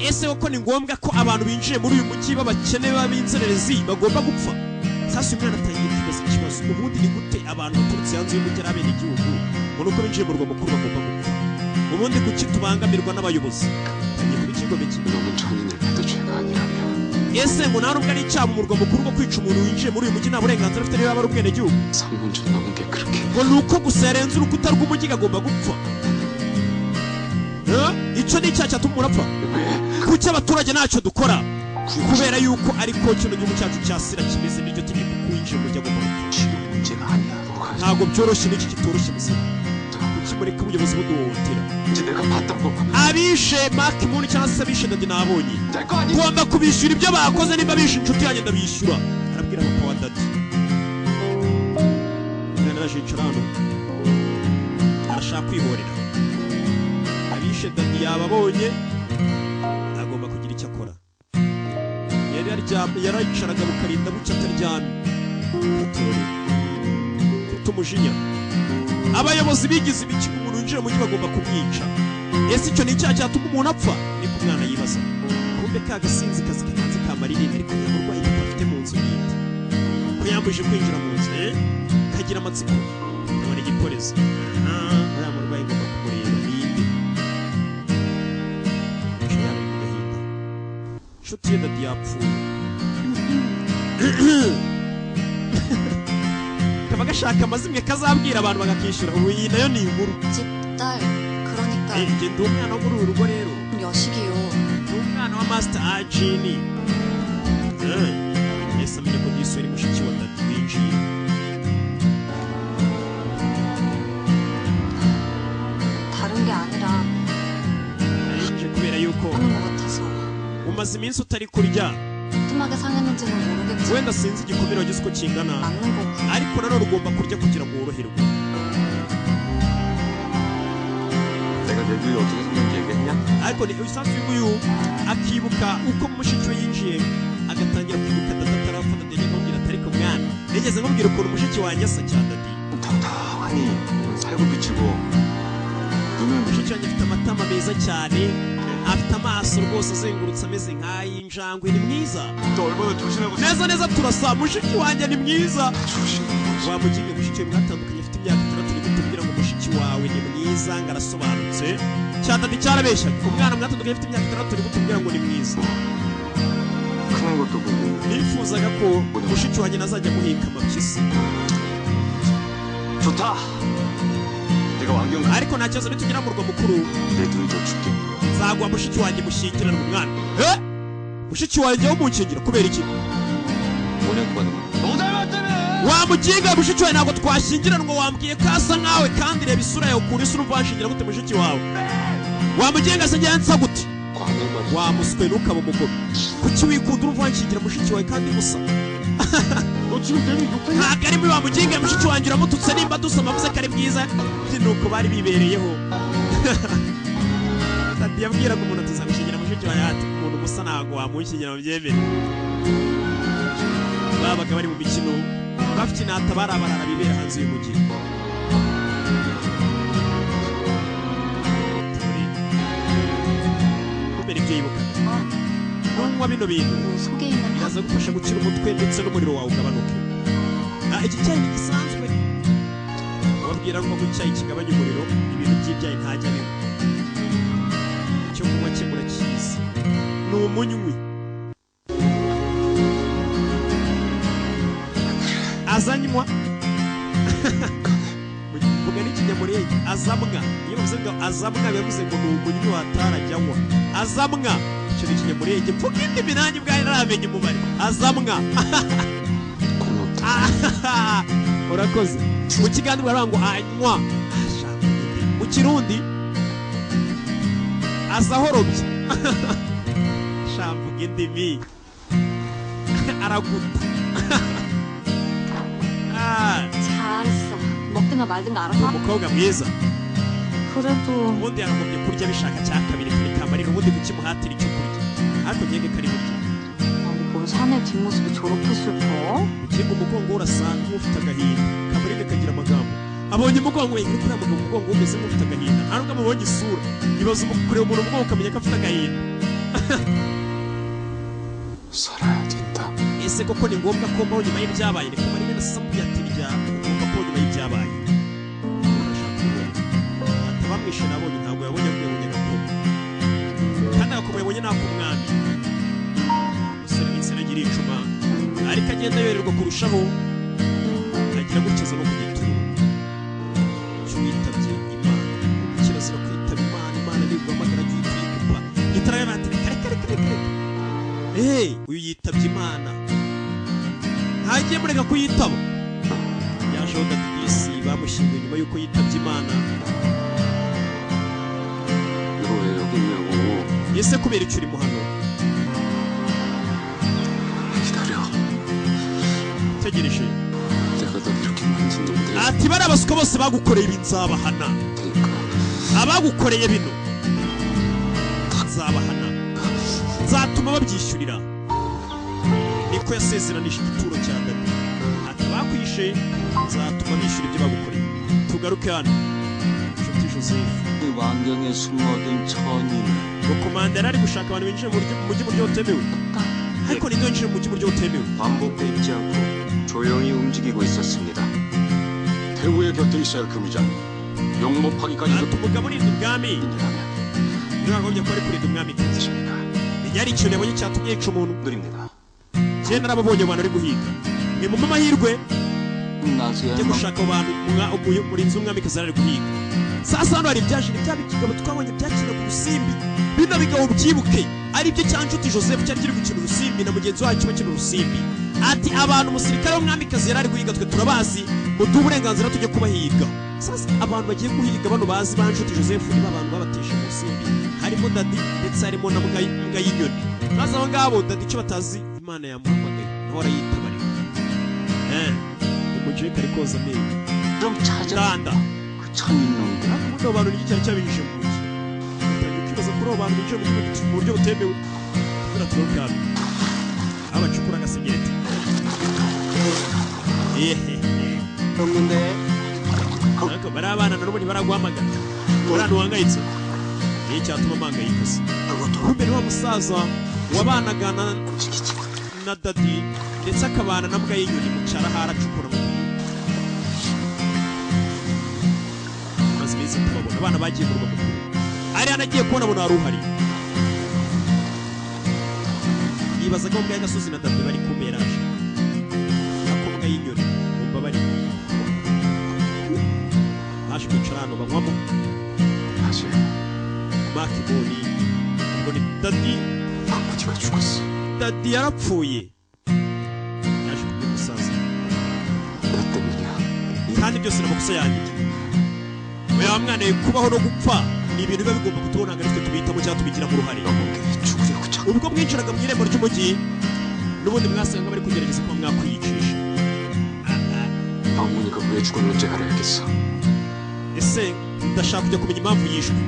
ese koko ni ngombwa ko abantu binjiye muri uyu mujyi b'abakene b'inzererezi bagomba gupfa? sasa uyu mwana atangiye kwibaza ikibazo. ubundi ni gute abantu baturutse hanze y'umujyi ari abenegihugu ngo nuko binjiye mu murwa mukuru bagomba gupfa? ubundi kuki tubangamirwa n'abayobozi? bagiye kuba ikigomeke. 너는 천인을 패도 죄가 아니라면 ese ngo nta nubwo ari icyaha mu murwa mukuru wo kwica umuntu winjiye muri uyu mujyi nta burenganzira afite niba aba ari ubwenegihugu? 성문준 넘은 게 그렇게 ngo ni uko gusa yarenze urukuta rw'umujyi agomba gupfa? icyo ni icyaha cyatuma umuntu apfa? 왜? kuki abaturage ntacyo dukora? kubera yuko ariko kino gihugu cyacu cya Sira kimeze n'iryo tegeko ko winjiye mu mujyi agomba gupfa. 쉬운 문제가 아니야. 뭐가 ntabwo byoroshye n'iki kitoroshye muzima. kuki mureka ubuyobozi buduhohotera? 이제 내가 봤던 거 abishe Mark Moon cyangwa se abishe dadi nabonye 될 거 아니야. ngomba kubishyura ibyo bakoze. niba bishe inshuti yanjye ndabishyura. arabwira papa wa dadi. mwana araje yicara hano arashaka kwihorera. abishe dadi yababonye agomba kugira icyo akora. yari yaryamye yarayicaraga bukarinda bucya ataryamye. mfite umujinya. abayobozi bigize imikino umuntu winjira mu mujyi bagomba kumwica. ese icyo ni icyaha cyatuma umuntu apfa? niko umwana yibaza. kumbe ka gasinzi kazi katanze kamarire ariko nta burwayi afite mu nzu yindi ko yambujije kwinjira mu nzu kagira amatsiko none igipolisi. uriya murwayi ngomba kumureba ninde? yari mu gahinda. inshuti ye dadi yapfuye. kaba gashaka amazimwe kazabwira abantu bagakishyura. ubu iyi nayo ni inkuru. 집 딸. 그러니까 njye ndi umwana wo muri uru rugo rero. 여식이요. ndi umwana wa Master Ajini. ese amenye ko Diso ari mushiki wa dadi winjiye. 다른 게 아니라 yinjiye kubera yuko 하는 것 같아서. umaze iminsi utari kurya. 무슨 심하게 상했는지는 모르겠지. wenda sinzi igikomere wagize uko kingana 맞는 거고. ariko nanone ugomba kurya kugira ngo woroherwe. 내가 내 눈이 어떻게 생겼는지 얘기했냐? ariko ni usanzwe uyu akibuka uko mushiki we yinjiye agatangira kwibuka dada atarafata dede nkubwira atari ko mwana nigeze nkubwira ukuntu mushiki wanjye asa cyane dadi 당당하니 살고 비치고 눈은 mushiki wanjye afite amatama meza cyane afite amaso rwose azengurutse ameze nk'ay'injangwe ni mwiza 또 얼마나 조신하고 neza neza turasa mushiki wanjye ni mwiza 조신하고 wamugiye mushiki we mwatandukanye afite imyaka 6 uri kutubwira ngo mushiki wawe ni mwiza ngo arasobanutse cyane dadi cyarabeshyaga umwana mwatandukanye afite imyaka 6 uri kutubwira ngo ni mwiza 크는 것도 보고 nifuzaga ko mushiki wanjye nazajya muhika amapyisi 좋다. 내가 왕경 ariko nta kibazo nitugera mu murwa mukuru 내 눈이 더 줄게. nzaguha mushiki wanjye mushyingiranwa umwana mushiki wanjye wo munshingira kubera iki 뭐냐고 받으면 너 닮았다며. wamuginga mushiki wawe ntabwo twashyingiranwa wambwiye ko asa nkawe kandi reba isura yawe ukuntu isa urumva washingira gute mushiki wawe wamuginga se njye nsa gute 과거의 말. wamuswe ntukaba umugome kuki wikunda urumva wanshingira mushiki wawe kandi musa 너 지금 내눈 욕했냐? ntabwo ari muri wamuginga mushiki wanjye uramututse nimba dusoma avuze ko ari bwiza nuko bari bibereyeho dadi yabwiraga umuntu ati nzagushingira mushiki wawe ati umuntu musa ntabwo wamushingira mubyemere babaga bari mu mikino bafite inata barabarara bibera hanze y'umujyi kubera ibyo yibukaga nunywa bino bintu 속에 있는 biraza gufasha gukira umutwe ndetse n'umuriro wawe ugabanuke iki cyayi ni gisanzwe wabwira ngo icyayi kigabanya umuriro ibintu by'ibyayi ntajya biba icyo kunywa cye murakizi ni umunywi azanywa mvuga n'ikinyamurenge azamwa iyo bavuze ngo azamwa bivuze ngo ni umunywi watarajya anywa azamwa icyo ni ikinyamurenge mvuga indimi nanjye ubwayo ntaramenye umubare azamwa urakoze mu kiganiro baravuga ngo anywa mu kirundi azahorobye shamvuga indimi araguta 잘했어. 먹든가 말든가 알아서. umukobwa mwiza 그래도 ubundi yakagombye kurya bishaka cya kabiri kari kamarira ubundi kukimuhatira icyo kurya ariko njyege kari burya 아니 뭘 사내 뒷모습이 저렇게 슬퍼? ukinga umugongo urasa nk'ufite agahinda kamarira kagira amagambo abonye umugongo we kuri mugabo umugongo umeze nk'ufite agahinda nta nubwo amubonye isura ibaza kureba umuntu umugongo ukamenya ko afite agahinda 살아야 된다. ese koko ni ngombwa ko mbaho nyuma y'ibyabaye ni kamarira na samu yatirya ugomba ko nyuma y'ibyabaye bamwishe nabonye ntabwo yabonye avuye gakoma kandi agakoma yabonye nako umwami umusore w'insina agira icuma ariko agenda yorerwa kurushaho agira gutyaza no ku gituro cy'uwitabye imana kirazira kwitaba imana imana niguhamagara jya uhita uyikupa gitara y'abandi reka uyu yitabye imana ntagiye mureka kuyitaba yajeho dadisi bamushyinguye nyuma y'uko yitabye imana 너 왜 여기 있냐고. ese kubera icyo urimo hano 기다려. tegereje 내가 널 이렇게 만진 놈들 ati bari abaswa bose bagukoreye ibi nzabahana 테니까 abagukoreye bino nzabahana nzatuma babyishyurira niko yasezeranije igituro cya dadi ati bakwishe nzatuma bishyura ibyo bagukoreye tugaruke hano inshuti joseph 왕경에 숨어든 천인 ngo komanda yari ari gushaka abantu binjira mu mujyi buryo butemewe ariko ninde winjira mu mujyi buryo butemewe 반복돼 있지 않고 조용히 움직이고 있었습니다. 태우의 곁에 있어야 할 금이장. 용모파기까지 ati umugabo urinda ubwami 인정하면 ntiwagombye kuba ari kurinda umwami 되십니까? menya ari ikintu yabonye cyatumye yica umuntu 드립니다. njye narababonye abantu ari guhiga ni mu mahirwe 나서야 njye gushaka abantu murinzi w'umwamikazi ari guhiga sasa hano hari ibyajire bya bikigabo twabonye byakina ku rusimbi bino bigabo byibuke ari byo cya nshuti joseph cyari kiri gukina urusimbi na mugenzi wacu bakina urusimbi ati abantu umusirikare w'umwamikazi yari ari guhiga twe turabazi muduhe uburenganzira tujye kubahiga sasa abantu bagiye guhiga bano bazi ba nshuti joseph niba abantu babatesha mu rusimbi harimo dadi ndetse harimo na mbwa y'inyoni maze abo ngabo dadi icyo batazi Imana yamuhamagaye nawe arayitabarira umukecuru ari koza amenyo 그럼 찾아 ndanda 그 천인놈들. ubundi abo bantu ni iki cyari cyabihishe mu mujyi utangiye kwibaza kuri abo bantu bicaye mu gihugu mu buryo butemewe kubera turokano abacukura agasegereti 없는데. ariko bari abana na n'ubundi baraguhamagara uri ahantu wangayitse niyo cyatuma mpangayika se kumbe ni wa musaza wabanaga na dadi ndetse akabana na mbwa y'inyoni mu cyaro aho aracukura mu gihe maze iminsi tubabona abana bagiye mu rugo mukuru ari anagiye kubona abona wari uhari yibazaga mbwa y'agasozi na dadi bari ku meraje ako mbwa y'inyoni bumva bari baje kwicara hano banywamo 사실 makiboni ubwo ni dadi 아버지가 죽었어. dadi yarapfuye yaje kubwira umusaza 나 때문이야. kandi byose ni amakosa yanjye oya mwana kubaho no gupfa ni ibintu biba bigomba kutubona ngo aritwe tubihitamo cyangwa tubigiramo uruhare 너무 죽으려고 자. ubwo mwinjiraga mu irembo ry'umujyi n'ubundi mwasaga nk'abari kugerageza kuba mwakwiyicisha 방문이가 왜 죽었는지 알아야겠어. ese ndashaka kujya kumenya impamvu yishwe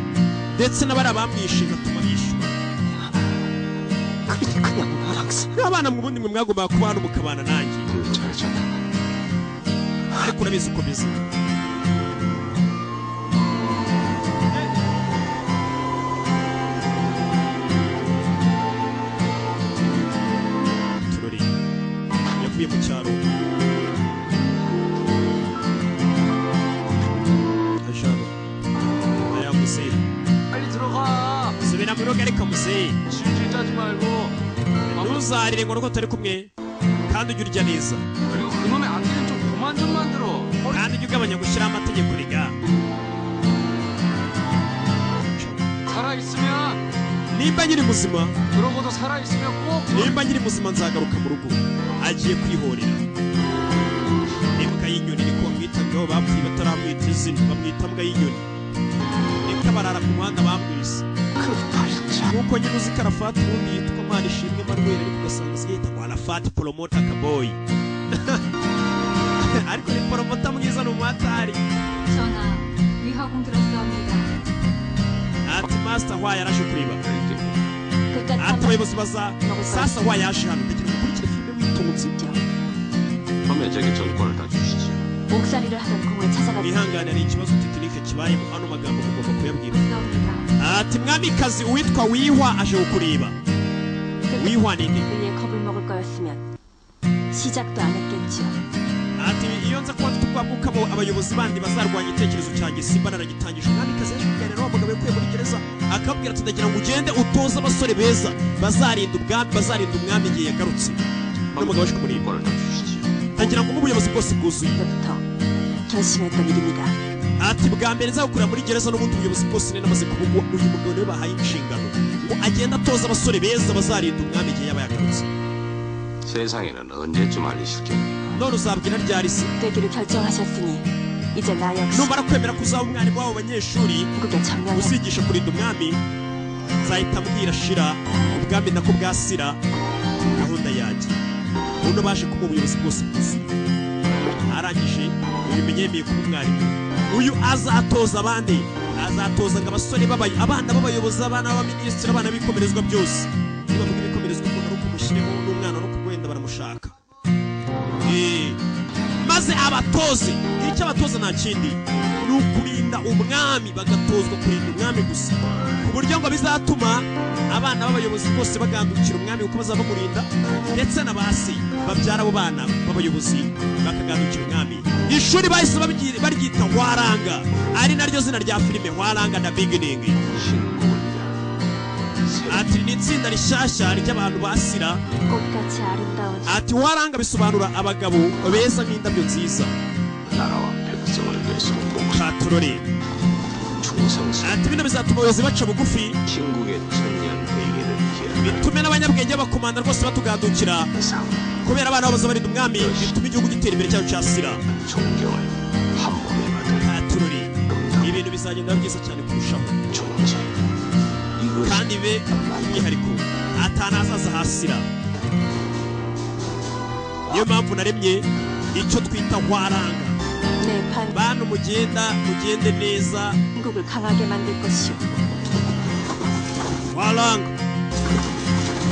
ndetse n'abari abamwishe gatuma bishwe 그냥 나랑 abana mu bundi mwe mwagombaga kuba hano mukabana nanjye 잘잖아. ariko urabizi uko bimeze turori yavuye mu cyaro ajana aya muzehe 빨리 들어가. subira mu rugo ariko muzehe 질질 짜지 말고. ntuzarire ngo nuko turi kumwe kandi ujye urya neza 그리고 그놈의 안대는 좀 그만 좀 만들어. kandi ujye ugabanya gushyiraho amategeko riga 살아 있으면 nimba nyiri muzima 그러고도 살아 있으면 꼭 nimba nyiri muzima nzagaruka mu rugo agiye kwihorera imbwa y'inyoni niko bamwitagaho bapfuye bataramwita izina bamwita mbwa y'inyoni niko barara ku muhanda bamwise 그 발자. nk'uko nyine uzi karafati ubundi yitwa Manishimwe Manuel ariko ugasanga se yita ngo Arafati Promota Kaboyi ariko ni poromota mwiza ni umumotari 전하, 위화공 들었사옵니다. ati master hwa yaraje kureba 그깟 ati 탐 abayobozi baza sasa hwa yaje hano ndagira ngo ukurikire filime witonze 밤에 제게 전권을 다 주시지요. 옥살이를 하던 공을 찾아갔습니다. mwihangane hari ikibazo tekinike kibayemo ano magambo mugomba kuyabwira 싸웁니다. ati mwamikazi uwitwa wihwa aje kukureba wihwa nini 그의 겁을 먹을 거였으면 시작도 안 했겠지요. ati iyo nza kuba mfite ubwoba bw'uko abayobozi bandi bazarwanya igitekerezo cyanjye simba naragitangije mwamikazi yaje kuganira n'uwo mugabo yakuye muri gereza akabwira ati ndagira ngo ugende utoze abasore beza bazarinda ubwami bazarinda umwami igihe yagarutse n'umugabo waje kumureba 전권을 다 주시지요. ndagira ngo ubuyobozi bwose bwuzuye 그때부터 결심했던 일입니다. ati bwa mbere nzagukura muri gereza n'ubundi ubuyobozi bwose nari namaze kubugwa uyu mugabo niwe bahaye inshingano ngo agende atoza abasore beza bazarinda umwami igihe yaba yagarutse 세상에는 언제쯤 알리실 겁니까? none uzabwira ryari se 되기를 결정하셨으니 이제 나 역시 numara kwemera kuzaba umwarimu w'abo banyeshuri 한국에 점령해 uzigisha kurinda umwami nzahita mbwira shira ubwami nako bwasira gahunda yanjye uno baje kuba ubuyobozi bwose bwuzuye arangije ubimenye yemeye kuba umwarimu uyu azatoza abandi azatoza ngo abasore abana b'abayobozi abana b'abaminisitiri abana b'ibikomerezwa byose nibavuga ibikomerezwa umuntu ari ukumushyiremo n'umwana no kugwenda baramushaka maze abatoze icyo abatoza nta kindi ni ukurinda umwami bagatozwa kurinda umwami gusa ku buryo ngo bizatuma abana b'abayobozi bose bagandukira umwami kuko bazaba bamurinda ndetse na basi babyara abo bana b'abayobozi bakagandukira umwami ishuri bahise baryita Hwaranga ari naryo zina rya filime Hwaranga na Beginning ati ni itsinda rishyashya ry'abantu basira 꽃같이 아름다운 ati Hwaranga bisobanura abagabo beza nk'indabyo nziza 나라와 백성을 위해서 katurore 충성스 ati bino bizatuma abayobozi baca bugufi 신국의 천년 회개를 기하는 bitume n'abanyabwenge b'abakomanda rwose batugandukira 세상 kubera abana babaza barinda umwami bituma igihugu gitera imbere cyacu cyasira 존경을 한 몸에 받은 katurore ibintu bizagenda byiza cyane kurushaho 존재 이것이 kandi be by'umwihariko atanazaza hasira niyo mpamvu naremye icyo twita hwaranga. 내 bantu mugende neza. 한국을 강하게 만들 것이오. hwaranga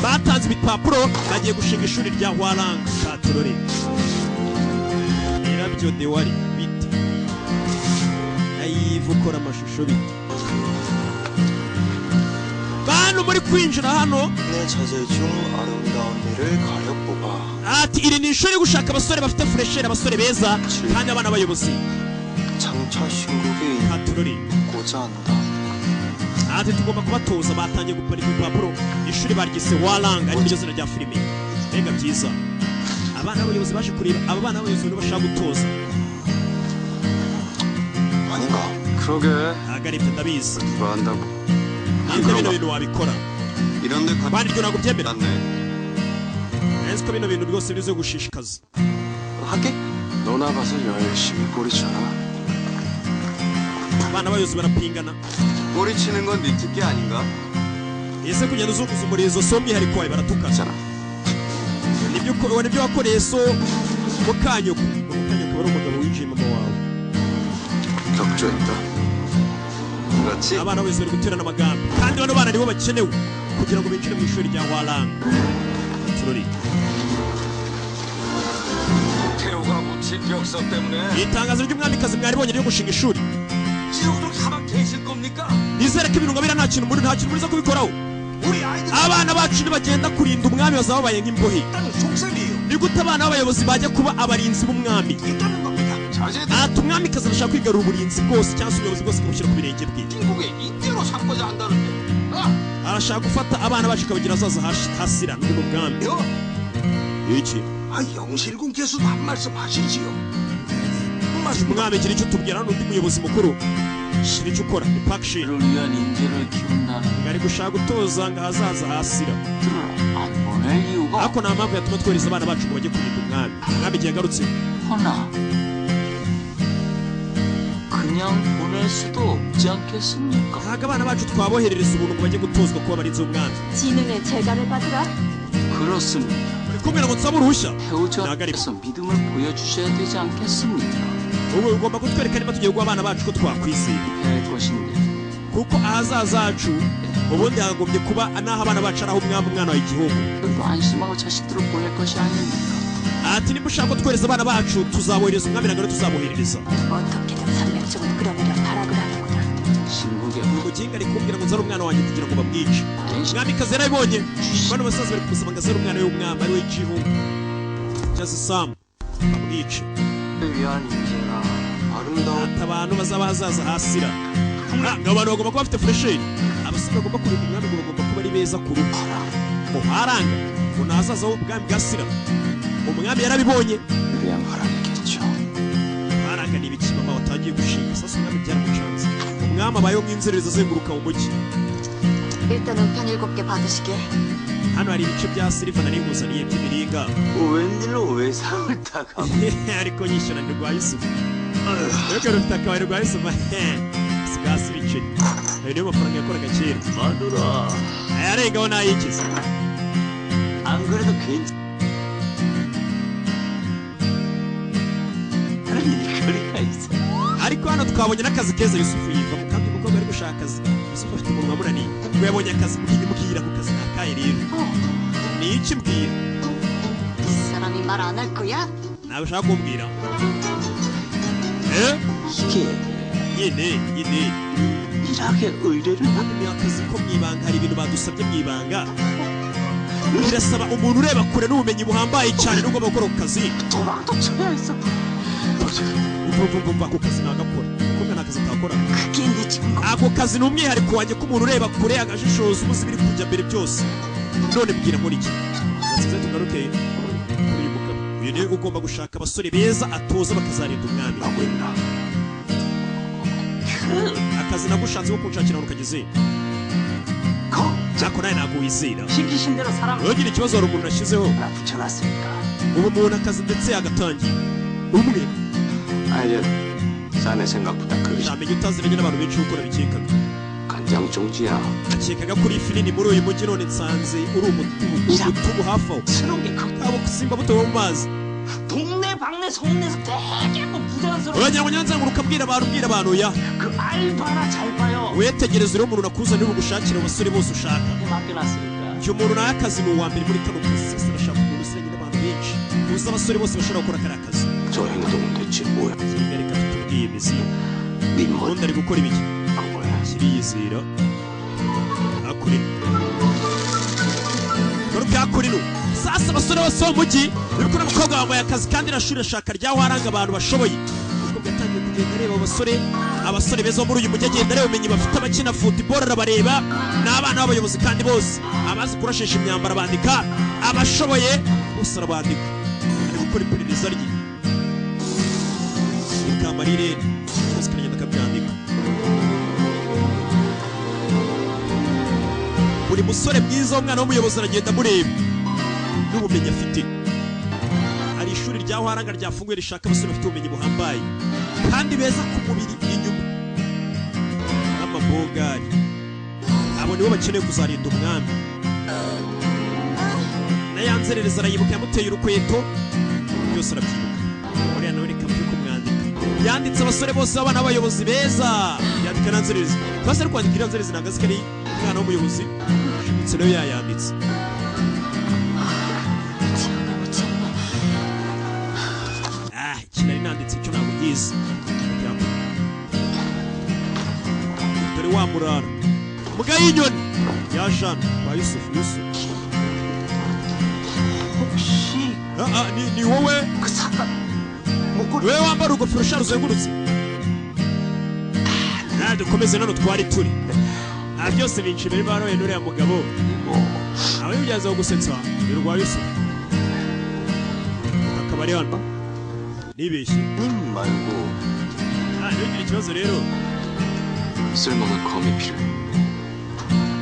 batanze ibipapuro bagiye gushinga ishuri rya hwaranga katorore. irabyo dewari bite nayivu ukora amashusho bite bantu muri kwinjira hano. 내 자제 중 아름다운 이를 가려 뽑아. ati iri ni ishuri gushaka abasore bafite furesheri, abasore beza kandi abana b'abayobozi. 장차 신국에 katorore 있고자 한다. ati tugomba kubatoza. batangiye guparika ibipapuro. ishuri baryise hwaranga ari ryo zina rya filime. mbega byiza. abana b'abayobozi baje kureba aba bana b'abayobozi nibo bashaka gutoza. 아닌가? 그러게 ntabwo ari ibyo ndabizi. 누가 한다고. ninde bino bintu wabikora 이런데 abandi ibyo ntabwo byemera. 갔네. nzi ko bino bintu rwose bizo gushishikaza. 할게. 너나 가서 열심히 꼬리쳐라. abana b'abayobozi barapingana. 꼬리치는 건 네 특기 아닌가? ese kugenda uzunguza umurizo so umwihariko wawe baratukana. 있잖아. nibyo wakoreye so mukanyoko. mukanyoko wari umugabo winjiye mama wawe. 격조했다. 그렇지? abana b'abayobozi bari guterana amagambo kandi bano bana nibo bakenewe kugira ngo binjire mu ishuri rya hwaranga. turori 태호가 묻힌 벽서 때문에 itangazo ry'umwamikazi mwaribonye ryo gushinga ishuri. 지금도 가만 계실 겁니까? nizere ko ibintu ngabira nta kintu muriza kubikoraho. 우리 아이들 abana bacu nibagenda kurinda umwami bazaba babaye nk'imbohe. 일단은 속셈이에요. ni gute abana b'abayobozi bajya kuba abarinzi b'umwami? 있다는 겁니다. 자제들 ati umwamikazi arashaka kwigarura uburinzi bwose cyangwa se ubuyobozi bwose akabushyira ku birenge bwe. 중국의 인재로 삼고자 한다는데. arashaka gufata abana bacu akabagira azaza hasira n'undi mugambi. 요? iki 영실군께서도 한 말씀 하시지요. umwami gira icyo tubwira n'undi muyobozi mukuru. shira icyo ukora ni pakshi. 를 위한 인재를 키운다는 ngari gushaka gutoza ngo ahazaza hasira. 것들을 안 보낼 이유가 ariko nta mpamvu yatuma twohereza abana bacu ngo bajye kurinda umwami. umwami igihe agarutse 허나 그냥 보낼 수도 없지 않겠습니까? ntabwo abana bacu twaboherereza ubuntu ngo bajye gutozwa kuba abarinzi b'umwami. 지능의 제가를 받으라. 그렇습니다. uri kumbwira ngo nsaba uruhushya? 태우전에서 믿음을 보여주셔야 되지 않겠습니까? wowe ugomba kutwereka niba tugiye guha abana bacu ko twakwizera. 할 것인데 kuko ahazaza hacu ubundi hagombye kuba n'aho abana bacu ari aho umwana wawe igihugu. 그래도 안심하고 자식들을 보낼 것이 아닙니까? ati niba ushaka ko twohereza abana bacu tuzabohereza umwami ntabwo rero tuzaboherereza. 어떻게든 산명적으로 끌어내려 발악을 하는구나. 신국의 umuginga ari kumbwira ngo nzare umwana wanjye kugira ngo bamwice. umwamikazi yarabibonye. bano basaza bari kumusaba ngo azare umwana we w'umwami ari we gihugu cyangwa se samu bamwice. 위한 인재라 아름다운 ati abantu bazaba hazaza hasira. ngo abantu bagomba kuba bafite furesheri. abasore bagomba kurinda umwami ngo bagomba kuba ari beza ku ruhu. mu hwaranga ngo ni ahazaza h'ubwami bwa sira. umwami yarabibonye. 위한 바람이겠죠. hwaranga ni ibiki mama watangiye gushinga. sasa umwami byaramucanze. umwami abayeho nk'inzererezi azenguruka mu mujyi. 일단은 편 7개 받으시게. hano hari ibice bya siliva nari nguzaniye by'imiringa. 웬일로 외상을 따가? ariko nyishyura ni rwa yusufu. ariko rufite akabari rwa yusufu. sigasi ibiceri. ayo niyo mafaranga yakoraga kera. 마누라. ayarengaho n'ayikiza. 안 그래도 괜찮. 그런 일거리가 있어. ariko hano twabonye n'akazi keza yusufu yivamo kandi umukobwa ari gushaka akazi. yusufu afite umunwa munani ngo yabonye akazi mubwira ako kazi nakaye rero. ni iki mbwira? 이 사람이 말 안 할 거야? nawe ushaka kumbwira? 이게 nyine 일하게 의뢰를 ni akazi ko mu ibanga. hari ibintu badusabye mu ibanga. birasaba umuntu ureba kure n'ubumenyi buhambaye cyane n'ugomba gukora ako kazi. 도망도 쳐야 했어. mva ako kazi nagakora kuko nta kazi atakora. 그게 내 증거. ako kazi ni umwihariko wanjye ko umuntu ureba kure agashishoza ubuzi biri kujya mbere byose. none mbwira muri iki nsize tugaruke kuri uyu mugabo. uyu niwe ugomba gushaka abasore beza atoza bakazarinda umwami. 하고 있나? akazi nagushatse ko kunshakira ngo ukageze. ariko nawe ntabwo wizera. 시키신 대로 사람 uragira ikibazo hari umuntu nashyizeho 하나 붙여놨으니까. ubu umuntu akazi ndetse yagatangiye umwe. 아니야. 자네 생각보다 그릇이 ntamenya utaziranye n'abantu benshi gukora bikekaga. 간장종지야. nakekaga kuri ifi nini muri uyu mujyi none nsanze uri umutubu hafi aho. 새로운 게 그. kabo simba buto mu mazi. 동네 방네 소문내서 되게 뭐 부자연스러워. abanyamunyanzanga ukabwira abantu ya 그 알바나 잘 봐요. wetegereza uriho umuntu nakuzanira ugushakira abasore bose ushaka 맡겨놨으니까. iyo umuntu nawe akazi ni uwa mbere muri kano kazi sasa arashaka umuntu usiranye n'abantu benshi uzi abasore bose bashobora gukora kariya kazi 저 행동은 대체 뭐야? kiga reka tutubwiye imizi 네 멋. ubundi ari gukora ibiki 뭐야? kiriyizera hakurino kora byakurino sasa abasore bose bo mu mujyi uriko n'umukobwa wambaye akazi kandi irashuri ashaka ryaho haranga abantu bashoboye umukobwa yatangiye kugenda areba abasore beza bo muri uyu mujyi agenda areba ubumenyi bafite abakina football arabareba n'abana b'abayobozi kandi bose abazi kurashesha imyambaro bandika abashoboye bose arabandika ari gukora iperereza rye kamarire bose kagenda akabyandika buri musore mwiza w'umwana w'umuyobozi aragenda amureba n'ubumenyi afite hari ishuri rya haranga ryafunguye rishaka abasore bafite ubumenyi buhambaye kandi beza ku mubiri inyuma n'amabogari abo nibo bakeneye kuzarinda umwami na ya nzerereza arayibuka yamuteye urukweto byose arabyibuka uriya nawe reka mvuge kumwandika yanditse abasore bose b'abana b'abayobozi beza yandika na nzerereza basi ari kwandika iriya nzerereza ntabwo azi ko ari umwana w'umuyobozi ndetse nawe yayanditse ikinari nanditse icyo ntabwo ugize dore wa murara muga y'inyoni ya jana kwa yusufu 혹시 ni wowe 그 사과 목걸이 wewe wambara urugofero ushaje uzengurutse dukomeze nano twari turi byose binshimira baroye n'uriya mugabo aho yigeze gusetsa ni rwa yusufu akaba ari hano nibeshye 님 말고 ntugire ikibazo rero 쓸모는 검이 필요해.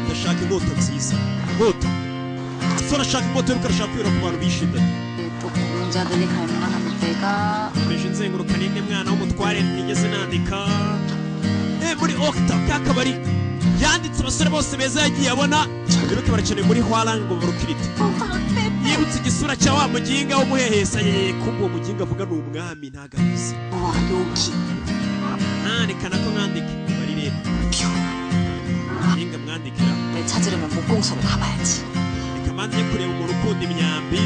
ndashaka inkota nziza inkota so arashaka inkota y'uko arashaka kwira ku bantu bishimye 또 공자들이 갈 만한 데가 komeje nzenguruka n'indi mwana w'umutware ntigeze nandika muri okta kakabari yanditse abasore bose beza yagiye abona bibuke barakeneye muri hwarang ngo barukirite yibutse igisura cya wa muginga w'umuhehesa yeye kumva uwo muginga avuga ni umwami ntagabizi 우와 여기 reka nako mwandike bari rero muginga mwandikira 내 찾으려면 목공소를 가봐야지 reka manje kureba umuntu ukunda imyambi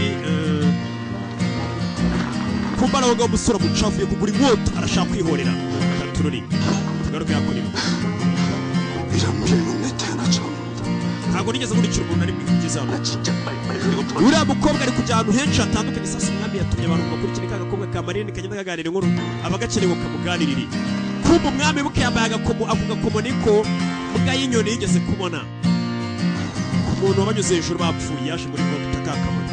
kumba nawe ngo umusore mucafuye kugura inkota arashaka kwihorera katurori tugaruke yakurimo 이런 일은 내 태어나 처음입니다. ntabwo nigeze nkurikira umuntu ari mwigezaho 나 진짜 빨리 uriya mukobwa ari kujya ahantu henshi hatandukanye sasa umwami yatumye abantu bakurikira ka gakobwa ka Marine kagenda kaganira inkuru abagakeneye ngo kamuganirire kumva umwami buke yambaye agakomo ako gakomo niko mbwa y'inyoni yigeze kubona umuntu wabanyuze hejuru bapfuye yaje muri Okta kakamari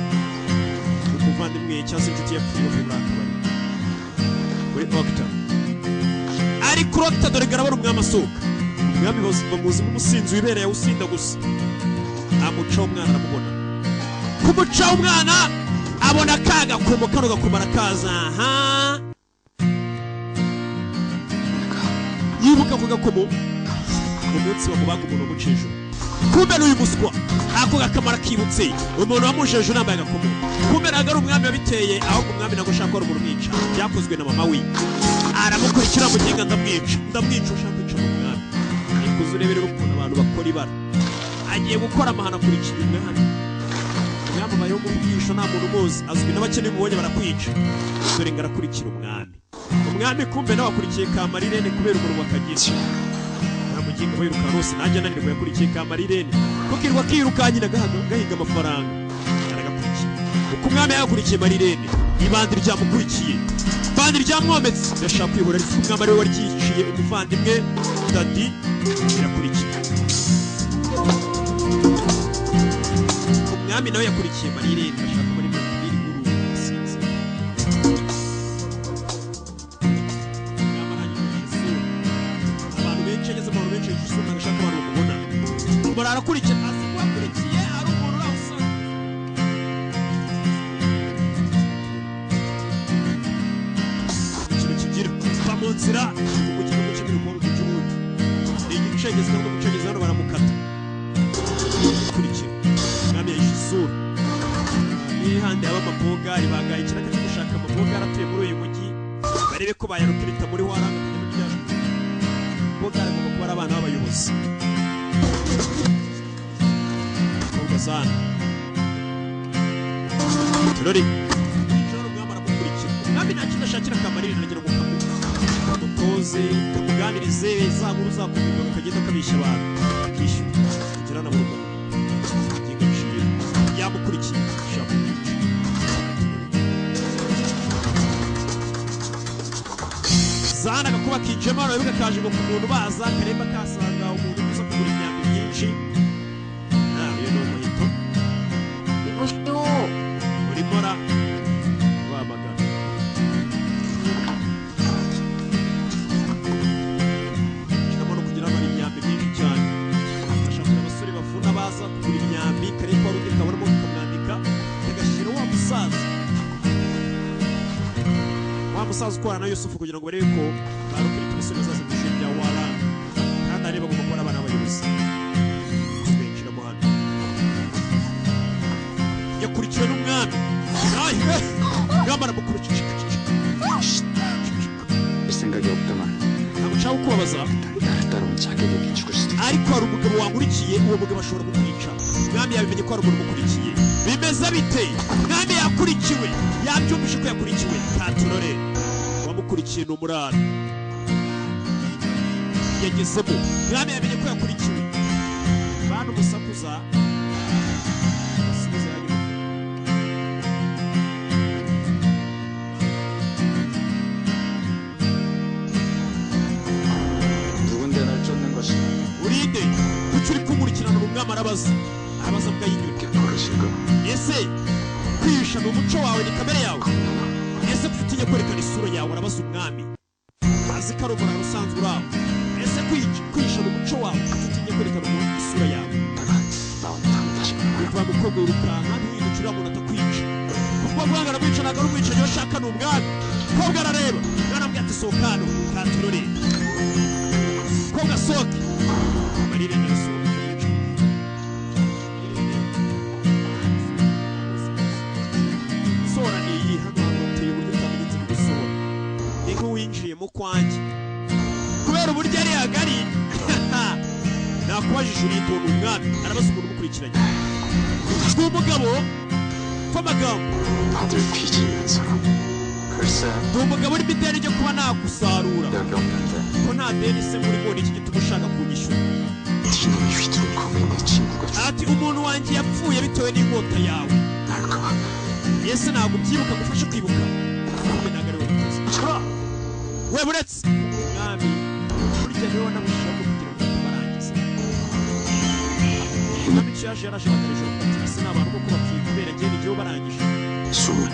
umuvandimwe cyangwa se inshuti yapfuye bavuye muri akabari muri Okta ari kuri Okta dore garabara umwami asohoka umwami bamuzi nk'umusinzi wibereye usinda gusa amucaho umwana aramubona kumucaho umwana abona ka gakomo kano gakomo arakaza yibuka ku gakomo umunsi bamubaga umuntu wamuca hejuru kumbe n'uyu muswa ako gakamaro kibutse umuntu wamuje hejuru yambaye agakomo kumbe ntabwo ari umwami wabiteye ahubwo umwami ntabwo ushaka ko ari umuntu umwica byakozwe na mama we aramukurikira mugenga ndamwica ushaka kwica mu mwami ariko uzi ureberera ukuntu abantu bakora ibara agiye gukora amahano akurikira umwami umwami abayeho mu bwisho nta muntu umuzi azwi n'abakeneye umubonye barakwica dore ngo arakurikira umwami kumbe nawe akurikiye Kamarirene kubera umuntu wakagira muginga wiruka rose nanjye nanirwa yakurikiye Kamarirene kukirirwa kiruka nyina gahiga amafaranga aragakurikiye uko umwami yakurikiye Marirene ibandi ryamukurikiye bandi ryamwometse ndashaka kwibura ariko umwami ari we waryiciye umuvandimwe Dadi birakurikiye umwami nawe yakurikiye Marirene ashaka muri mubiri guru sinzi abantu benshi isura ngashaka abantu bakubona umuntu arakurikira azi ko akurikiye ari umuntu rawusanga ikintu kigira va mu nzira umukino w'umukino w'umuntu cy'ubundi ni igicengezi kandi umucengezi hano baramukata kurikira umwami yahishe isura impande y'abamabogari bagaye ikiraka cyo gushaka amabogari atuye muri uyu mujyi barebe ko bayarukirita muri waranga kujya muri byaje bogari agomba kuba ari abana b'abayobozi kobwa sana turori ijoro umwami aramukurikira umwami nta kintu ashakira akamarira aragira ngo kamutoze kamuganirize za nkuru zakumva ukagenda kabisha abantu akishyura kugira na burundu agenga bishimira yamukurikiye shaka zana gakuba kinjema no biga kaje ngo kumuntu baza karemba kasanga umuntu uza kugura imyambi myinshi iyo no muhito 이보시오. muri mora wamagana kiramo kugira ngo imyambi myinshi cyane ashaka abasore bafuna baza kugura imyambi karemba rundi kabarimo kumwandika kagashyira wa musaza ukora na Yusufu kugira ngo barebe ko barukirita umusore bazaza mu ishuri rya Warang kandi areba ko bakora abana b'abayobozi twinjiramo hano yakurikiwe n'umwami ngamba aramukurikije 생각이 없더만 ntabwo nshaka kubabaza 나를 따라온 자객에게 죽을 수도 있어. ariko hari umugabo wankurikiye uwo mugabo ashobora kukwica umwami yabimenye ko hari umuntu umukurikiye bimeze bite umwami yakurikiwe yabyumvise ko yakurikiwe katurore wamukurikiye ni umurara yagezemo umwami yamenye ko yakurikiwe bana umusakuza basubiza yanyuma 누군데 날 쫓는 것이냐? urinde kuki uri kumurikirana umwami arabaza mbwa y'inyuma 버릇인가? ese kwihisha ni umuco wawe ni kamere yawe ese kuki utinya kwerekana isura yawe arabaza umwami azi ko ari umurara usanzwe uraho ese kwihisha ni umuco wawe kuki utinya kwerekana isura yawe 나온 다음 다시 uva mukobwa wirukanka ntiwihindukire uriya muntu atakwica kuko guhangana mwica ntabwo ari umwicanyi bashaka ni umwami kobwa arareba mwana ambwira ati sohoka hano katurore kobwa sohoke marire narasohoka sora ni iyi hano hamuteye uburyo utamenyetse gusohora ni nk'uwinjiye mu kwanjye kubera uburyo ari hagari nakubajije uritonda umwami arabaza umuntu umukurikiranye ni umugabo w'amagambo 아들 빚이면서 글쎄 ni umugabo urimo ideni ryo kuba nagusarura 여기 없는데 ko nta deni se muri bo iki gituma ushaka kunyishyura 니놈이 휘두른 검에 내 친구가 ati umuntu wanjye yapfuye bitewe n'inkota yawe 죽날까 ese ntabwo ubyibuka gufasha kwibuka kumbe ntabwo ari wowe bikoze we buretse umwami burya niwe wanamushyiraho kugira ngo barangize umwami icyo yaje yaraje bakarije ati ese ni abantu koko bapfuye kubera njyewe n'igihe barangije 숨을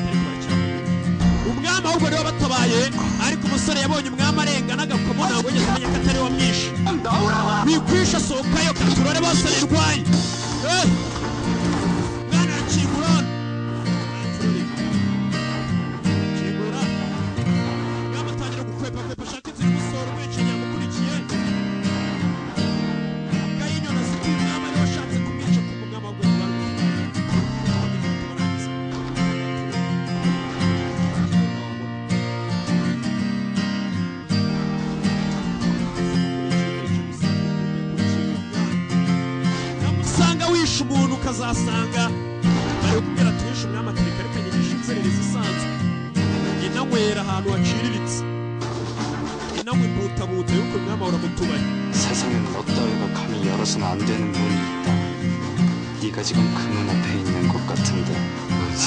umwami ahubwo niwe batabaye ariko umusore yabonye umwami arengana agakomo ntabwo yigeze amenya ko atari we wamwishe wikwisha sohokayo katurore bose nirwaye mwana arakingura kingura umwami atangira gukwepa ashaka inzira imusohora umwicanyi yamukurikiye kayinyona azi ko uyu mwami ariwe washatse kumwica kuko umwami ahubwo wishe umuntu ukazasanga bari kubwira ati wishe umwami ati reka reka nyigishe inzererezi isanzwe inanywera ahantu haciriritse inanywa imbutabuta y'uko umwami ahora mu tubari 세상엔 너 따위가 감히 열어서는 안 되는 문이 있다. 네가 지금 그 문 앞에 있는 것 같은데.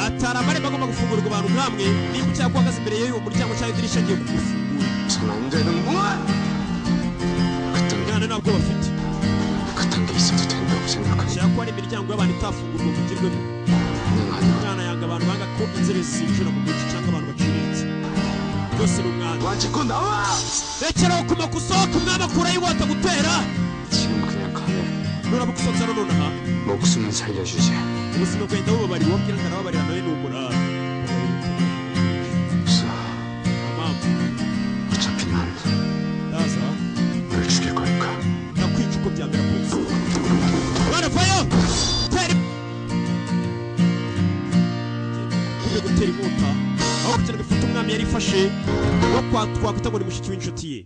atari amarembo agomba gufungurwa abantu nk'amwe niba ucyaka uhagaze imbere y'uwo muryango cyangwa idirishya agiye kugufungura 손 안 되는 문! 그딴 umwana ntabwo bafite 그딴 게 있어도 된다고 생각하니 cyangwa ko hari imiryango y'abantu itafungurwa ngo ugirwemo 난 아니야. umwana yanga abantu banga ko inzererezi zinjira mu mujyi cyangwa abantu baciriritse byose ni umwana 와지고 나와! rekeraho kumaka usohoka umwami akuraho inkota gutera 지금 그냥 가면 nuraba gusonzara nonaha 목숨은 살려주지. ubuzima bwenda bubabarira uwabwira ngo arababarira nawe ni umurara 없어. mpamvu 어차피 난 ndaza 널 죽일 거니까. nakwica uko byamera kose mwana vayo tera gutera inkota aho kugira ngo ifate umwami yari ifashe wo twakwita ngo ni mushiki w'inshuti ye.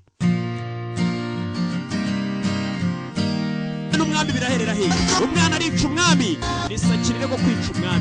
N'umwami biraherera he umwana arica umwami nisakirire ko kwica umwami